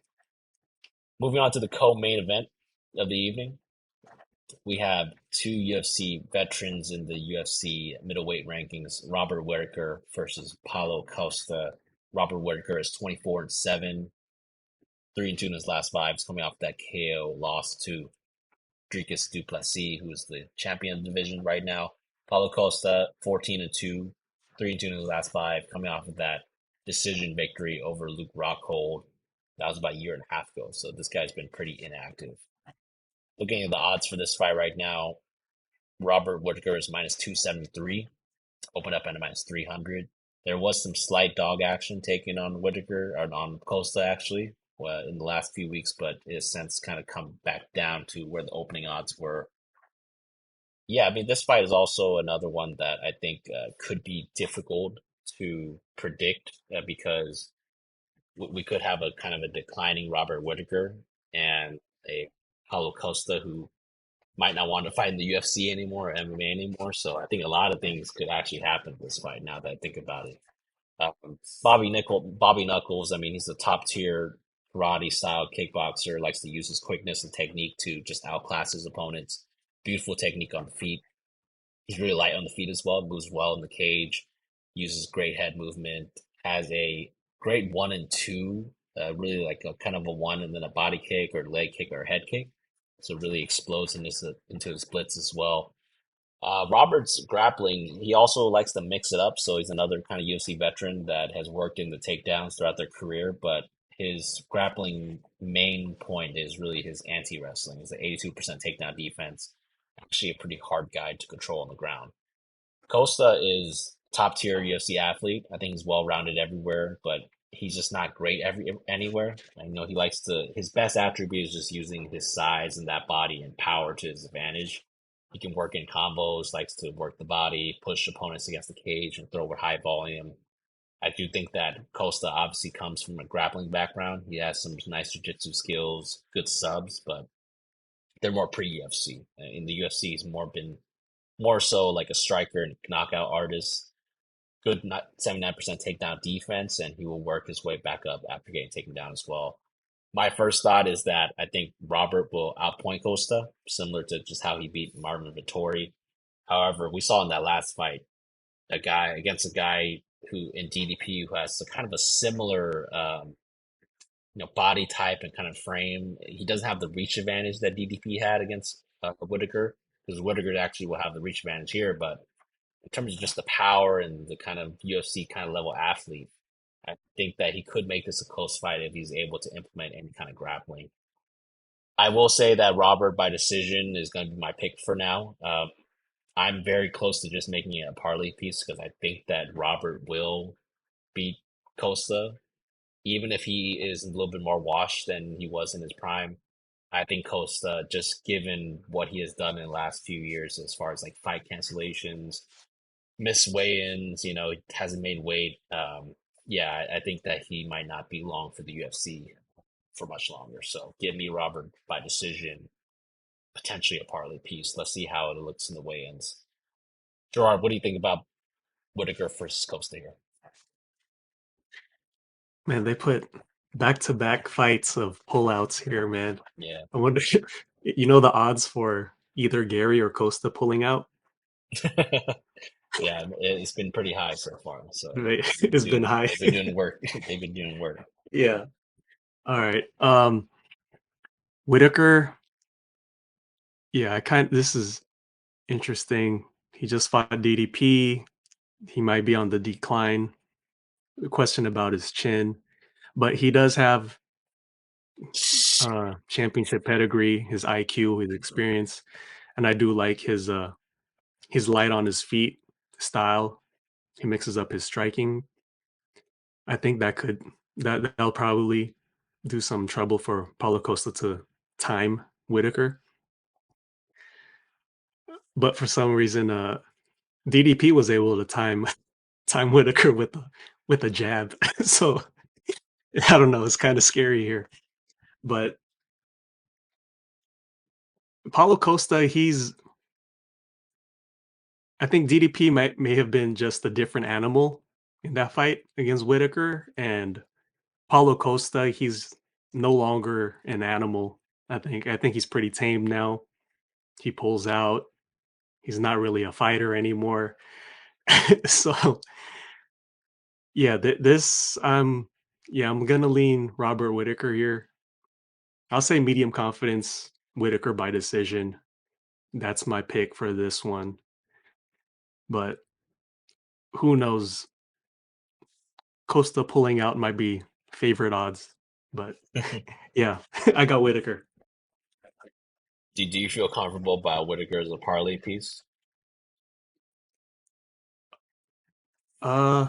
Moving on to the co-main event of the evening, we have two UFC veterans in the UFC middleweight rankings: Robert Whittaker versus Paulo Costa. Robert Whittaker is 24-7, 3-2 in his last five, coming off that KO loss to Dricus du Plessis, who is the champion of the division right now. Paulo Costa, 14-2, 3-2 in his last five, coming off of that decision victory over Luke Rockhold. That was about a year and a half ago, so this guy's been pretty inactive. Looking at the odds for this fight right now, Robert Whittaker is minus 273, opened up at a minus 300. There was some slight dog action taken on Whittaker, or on Costa actually, in the last few weeks, but it has since kind of come back down to where the opening odds were. Yeah, I mean, this fight is also another one that I think could be difficult to predict because we could have a kind of a declining Robert Whittaker and a Paulo Costa who might not want to fight in the UFC anymore or MMA anymore. So I think a lot of things could actually happen in this fight now that I think about it. Bobby Knuckles, I mean, he's a top tier karate style kickboxer, likes to use his quickness and technique to just outclass his opponents. Beautiful technique on the feet. He's really light on the feet as well, moves well in the cage, uses great head movement, has a great 1 and 2, really like a kind of a one and then a body kick or leg kick or head kick. So really explodes into his splits as well. Robert's grappling, he also likes to mix it up. So he's another kind of UFC veteran that has worked in the takedowns throughout their career, but his grappling main point is really his anti-wrestling. It's an 82% takedown defense. Actually, a pretty hard guy to control on the ground. Costa is top tier UFC athlete. I think he's well rounded everywhere, but he's just not great anywhere. I know he likes to. His best attribute is just using his size and that body and power to his advantage. He can work in combos, likes to work the body, push opponents against the cage, and throw with high volume. I do think that Costa obviously comes from a grappling background. He has some nice jiu-jitsu skills, good subs, but they're more pre-UFC. In the UFC, he's more so like a striker and knockout artist. Good 79% takedown defense, and he will work his way back up after getting taken down as well. My first thought is that I think Robert will outpoint Costa, similar to just how he beat Marvin Vettori. However, we saw in that last fight a guy who in DDP who has a kind of a similar body type and kind of frame. He doesn't have the reach advantage that DDP had against Whittaker, because Whittaker actually will have the reach advantage here. But in terms of just the power and the kind of UFC kind of level athlete, I think that he could make this a close fight if he's able to implement any kind of grappling. I will say that Robert by decision is going to be my pick for now. I'm very close to just making it a parlay piece because I think that Robert will beat Costa, even if he is a little bit more washed than he was in his prime. I think Costa, just given what he has done in the last few years as far as like fight cancellations, missed weigh-ins, he hasn't made weight. Yeah, I think that he might not be long for the UFC for much longer. So give me Robert by decision, potentially a parlay piece. Let's see how it looks in the weigh-ins. Gerard, what do you think about Whittaker versus Costa here? Man, they put back-to-back fights of pullouts here, man. Yeah. I wonder, the odds for either Garry or Costa pulling out? Yeah, it's been pretty high so far. So It's been high. they've been doing work. They've been doing work. Yeah. All right. Whittaker, yeah, this is interesting. He just fought DDP. He might be on the decline. The question about his chin, but he does have championship pedigree, his IQ, his experience, and I do like his light on his feet style. He mixes up his striking. I think that'll probably do some trouble for Paulo Costa to time Whittaker. But for some reason, DDP was able to time Whittaker with a jab. So I don't know. It's kind of scary here. But Paulo Costa, I think DDP may have been just a different animal in that fight against Whitaker, and Paulo Costa, he's no longer an animal. I think he's pretty tame now. He pulls out. He's not really a fighter anymore. So yeah, this yeah, I'm gonna lean Robert Whitaker here. I'll say medium confidence Whitaker by decision. That's my pick for this one. But who knows? Costa pulling out might be favorite odds. But yeah, I got Whitaker. Do you feel comfortable about Whitaker as a parlay piece? Uh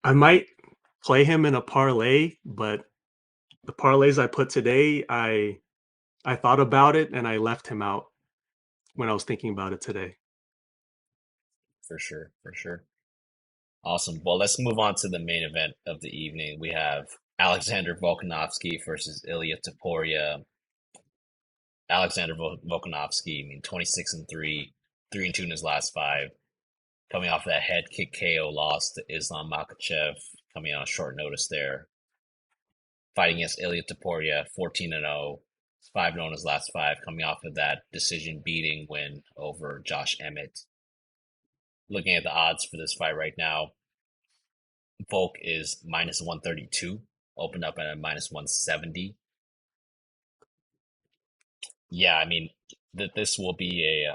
I might play him in a parlay, but the parlays I put today, I thought about it and I left him out when I was thinking about it today. For sure, for sure. Awesome. Well, let's move on to the main event of the evening. We have Alexander Volkanovski versus Ilia Topuria. Alexander Volkanovski, I mean, 26 and 3, 3 and 2 in his last five, coming off that head kick KO loss to Islam Makhachev, coming on a short notice there. Fighting against Ilia Topuria, 14 and 0, 5-0 in his last five, coming off of that decision beating win over Josh Emmett. Looking at the odds for this fight right now, Volk is minus 132, opened up at a minus 170. Yeah, I mean, this will be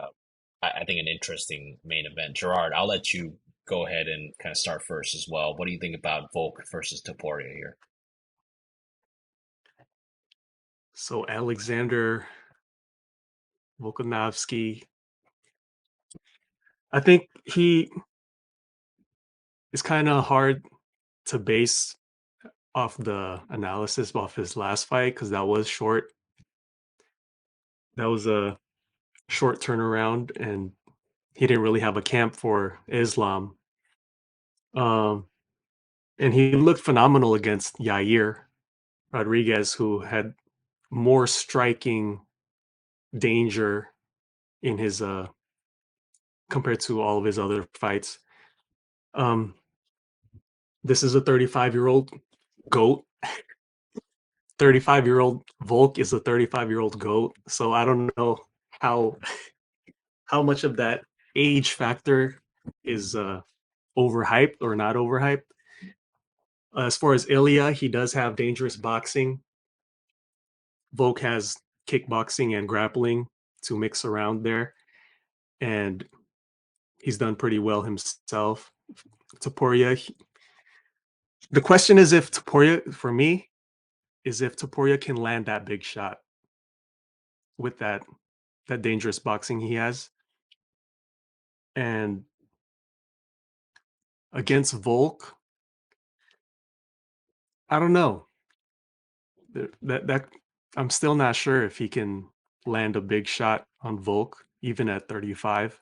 I think, an interesting main event. Gerard, I'll let you go ahead and kind of start first as well. What do you think about Volk versus Topuria here? So Alexander Volkanovski, I think he is kind of hard to base off the analysis off his last fight because that was short. That was a short turnaround, and he didn't really have a camp for Islam. Um, and he looked phenomenal against Yair Rodriguez, who had more striking danger in his compared to all of his other fights. Um, this is a 35-year-old goat. 35-year-old Volk is a 35-year-old goat. So I don't know how how much of that age factor is overhyped or not overhyped. As far as Ilia, he does have dangerous boxing. Volk has kickboxing and grappling to mix around there, and he's done pretty well himself. Topuria, the question is if Topuria, for me, is if Topuria can land that big shot with that dangerous boxing he has. And against Volk, I don't know. That I'm still not sure if he can land a big shot on Volk, even at 35,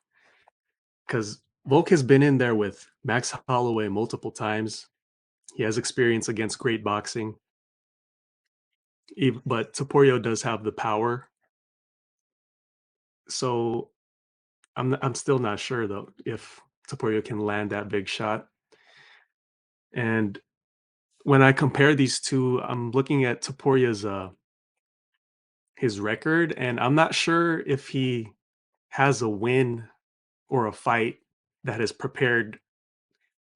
because Volk has been in there with Max Holloway multiple times. He has experience against great boxing, but Topuria does have the power. So I'm still not sure though if Topuria can land that big shot. And when I compare these two, I'm looking at Topuria's his record, and I'm not sure if he has a win or a fight that has prepared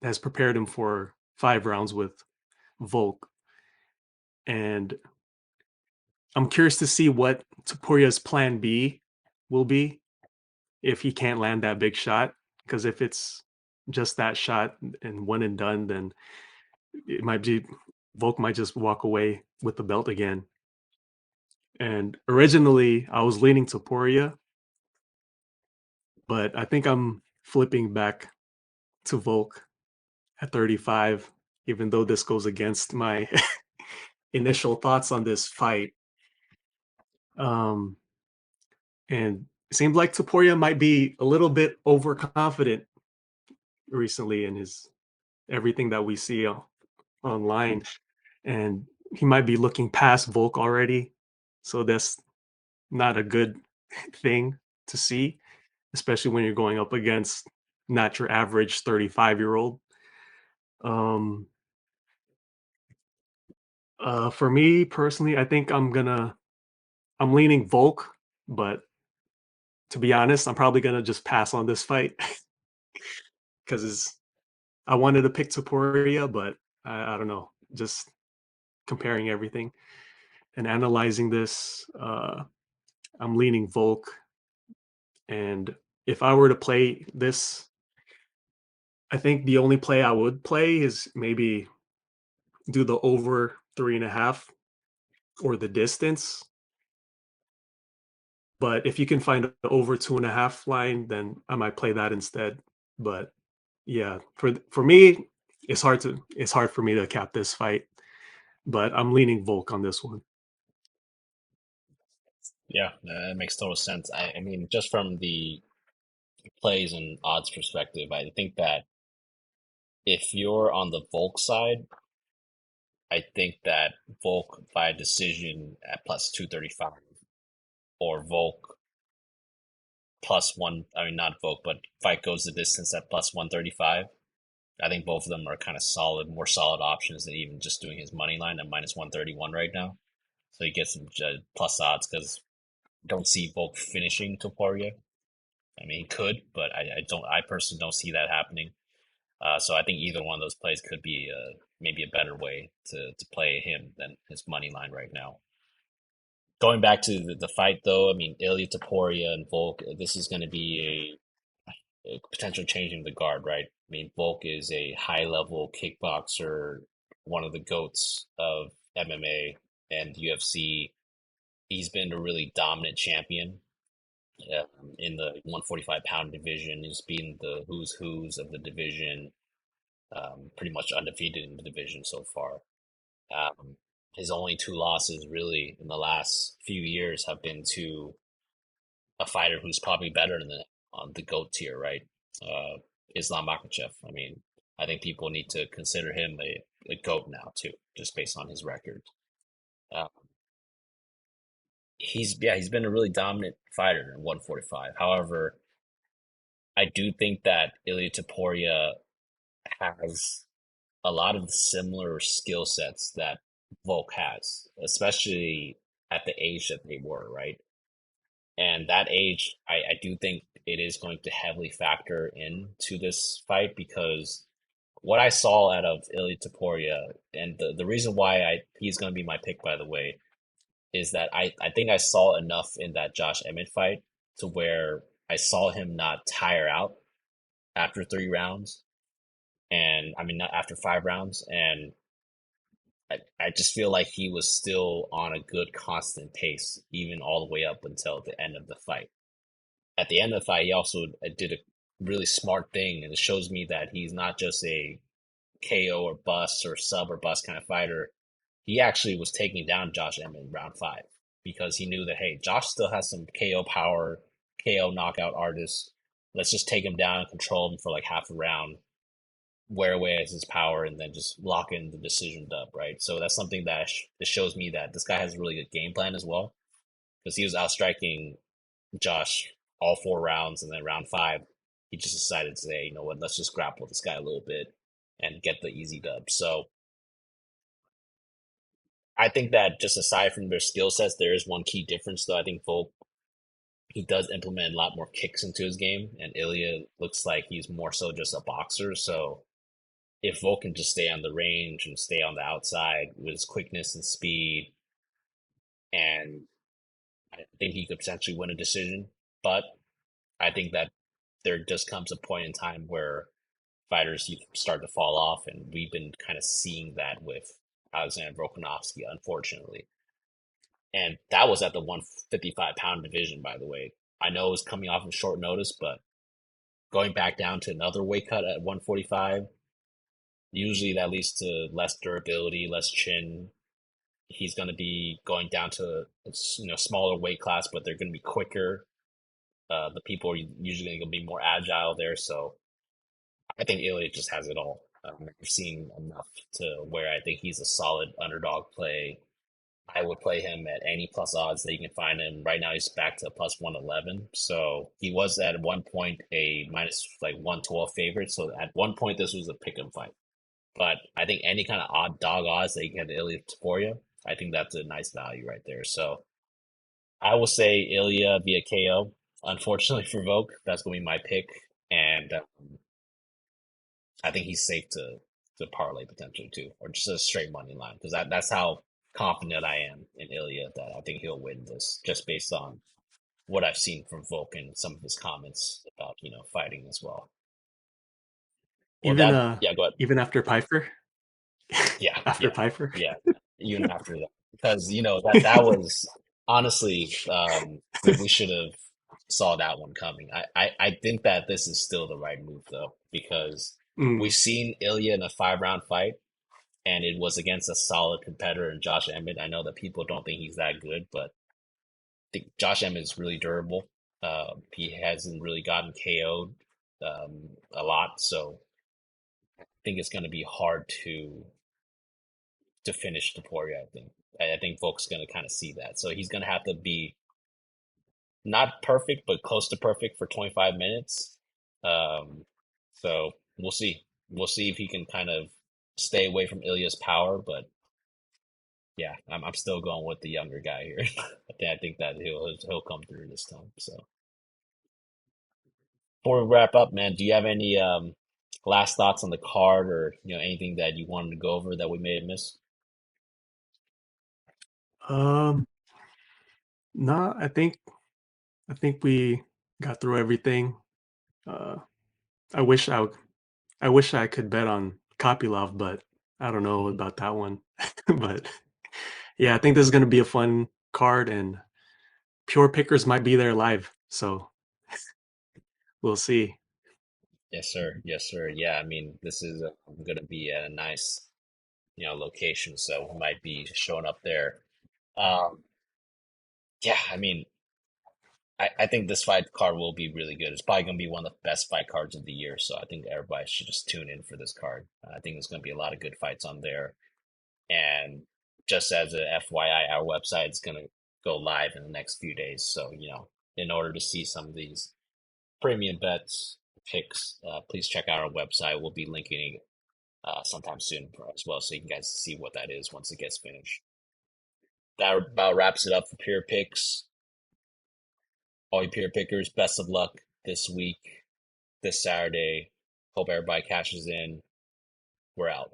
him for 5 rounds with Volk. And I'm curious to see what Topuria's plan B will be if he can't land that big shot. Because if it's just that shot and one and done, then it might be Volk might just walk away with the belt again. And originally I was leaning Topuria, but I think I'm flipping back to Volk at 35, even though this goes against my initial thoughts on this fight. Um, and it seems like Topuria might be a little bit overconfident recently in his everything that we see online, and he might be looking past Volk already. So that's not a good thing to see. especially when you're going up against not your average 35-year-old. Um, for me personally, I think I'm leaning Volk, but to be honest, I'm probably gonna just pass on this fight because I wanted to pick Topuria, but I don't know. Just comparing everything and analyzing this, I'm leaning Volk. And if I were to play this, I think the only play I would play is maybe do the over 3.5 or the distance. But if you can find the over 2.5 line, then I might play that instead. But yeah, for me, it's hard for me to cap this fight. But I'm leaning Volk on this one. Yeah, that makes total sense. I mean, just from the plays and odds perspective, I think that if you're on the Volk side, I think that Volk by decision at plus 235 or Volk plus one, I mean, not Volk, but fight goes the distance at plus 135. I think both of them are kind of solid, more solid options than even just doing his money line at minus 131 right now. So he gets some plus odds because I don't see Volk finishing Topuria. I mean, he could, but I don't. I personally don't see that happening. So I think either one of those plays could be maybe a better way to play him than his money line right now. Going back to the fight, though, I mean, Ilia Topuria and Volk, this is going to be a potential changing the guard, right? I mean, Volk is a high level kickboxer, one of the goats of MMA and UFC. He's been a really dominant champion in the 145-pound division. He's been the who's of the division, pretty much undefeated in the division so far. Um, his only two losses, really, in the last few years, have been to a fighter who's probably better than on the GOAT tier, right? Islam Makhachev. I mean, I think people need to consider him a GOAT now too, just based on his record. Uh, he's been a really dominant fighter in 145. However, I do think that Ilia Topuria has a lot of similar skill sets that Volk has, especially at the age that they were, right? And that age, I do think it is going to heavily factor into this fight because what I saw out of Ilia Topuria, and the reason why he's going to be my pick, by the way, is that I think I saw enough in that Josh Emmett fight to where I saw him not tire out after 3 rounds, and I mean not after 5 rounds, and I just feel like he was still on a good constant pace, even all the way up until the end of the fight. At the end of the fight, he also did a really smart thing, and it shows me that he's not just a KO or bust or sub or bust kind of fighter. He actually was taking down Josh Emmett in round 5 because he knew that, hey, Josh still has some KO power, KO knockout artist. Let's just take him down and control him for like half a round, wear away his power, and then just lock in the decision dub, right? So that's something that it shows me that this guy has a really good game plan as well because he was outstriking Josh all 4 rounds, and then round 5, he just decided to say, you know what, let's just grapple this guy a little bit and get the easy dub. So I think that just aside from their skill sets, there is one key difference, though. I think Volk, he does implement a lot more kicks into his game, and Ilia looks like he's more so just a boxer. So if Volk can just stay on the range and stay on the outside with his quickness and speed, and I think he could potentially win a decision. But I think that there just comes a point in time where fighters start to fall off, and we've been kind of seeing that with Alexander Volkanovski, unfortunately. And that was at the 155-pound division, by the way. I know it was coming off of short notice, but going back down to another weight cut at 145, usually that leads to less durability, less chin. He's going to be going down to smaller weight class, but they're going to be quicker. The people are usually going to be more agile there, so I think Ilya just has it all. I've seen enough to where I think he's a solid underdog play. I would play him at any plus odds that you can find him. Right now, he's back to plus 111. So he was at one point a minus like 112 favorite. So at one point, this was a pick 'em fight. But I think any kind of odd dog odds that you can have the Ilia Topuria, I think that's a nice value right there. So I will say Ilia via KO. Unfortunately for Volk, that's going to be my pick. And I think he's safe to parlay potentially too, or just a straight money line because that's how confident I am in Ilya that I think he'll win this just based on what I've seen from Volk and some of his comments about fighting as well. Well, Even that yeah, go ahead. even after Piper, Yeah, after yeah, Piper. yeah. Even after that, because that was honestly we should have saw that one coming. I think that this is still the right move though because we've Mm, seen Ilya in a 5 round fight and it was against a solid competitor in Josh Emmett. I know that people don't think he's that good, but I think Josh Emmett is really durable. He hasn't really gotten KO'd a lot, so I think it's going to be hard to finish Topuria. I think folks going to kind of see that, so he's going to have to be not perfect, but close to perfect for 25 minutes. So we'll see. We'll see if he can kind of stay away from Ilya's power, but yeah, I'm still going with the younger guy here. I think that he'll come through this time. So before we wrap up, man, do you have any last thoughts on the card or anything that you wanted to go over that we may have missed? um, no, I think we got through everything. Uh, I wish I wish I could bet on Kopylov, but I don't know about that one. But yeah, I think this is going to be a fun card, and pure pickers might be there live. So we'll see. Yes, sir. Yes, sir. Yeah, I mean, this is going to be at a nice location, so we might be showing up there. Um, yeah, I mean, I think this fight card will be really good. It's probably going to be one of the best fight cards of the year. So I think everybody should just tune in for this card. I think there's going to be a lot of good fights on there. And just as a FYI, our website is going to go live in the next few days. So, in order to see some of these premium bets, picks, please check out our website. We'll be linking it sometime soon as well. So you can guys see what that is once it gets finished. That about wraps it up for Pure Picks. All you Pure Pickers, best of luck this week, this Saturday. Hope everybody cashes in. We're out.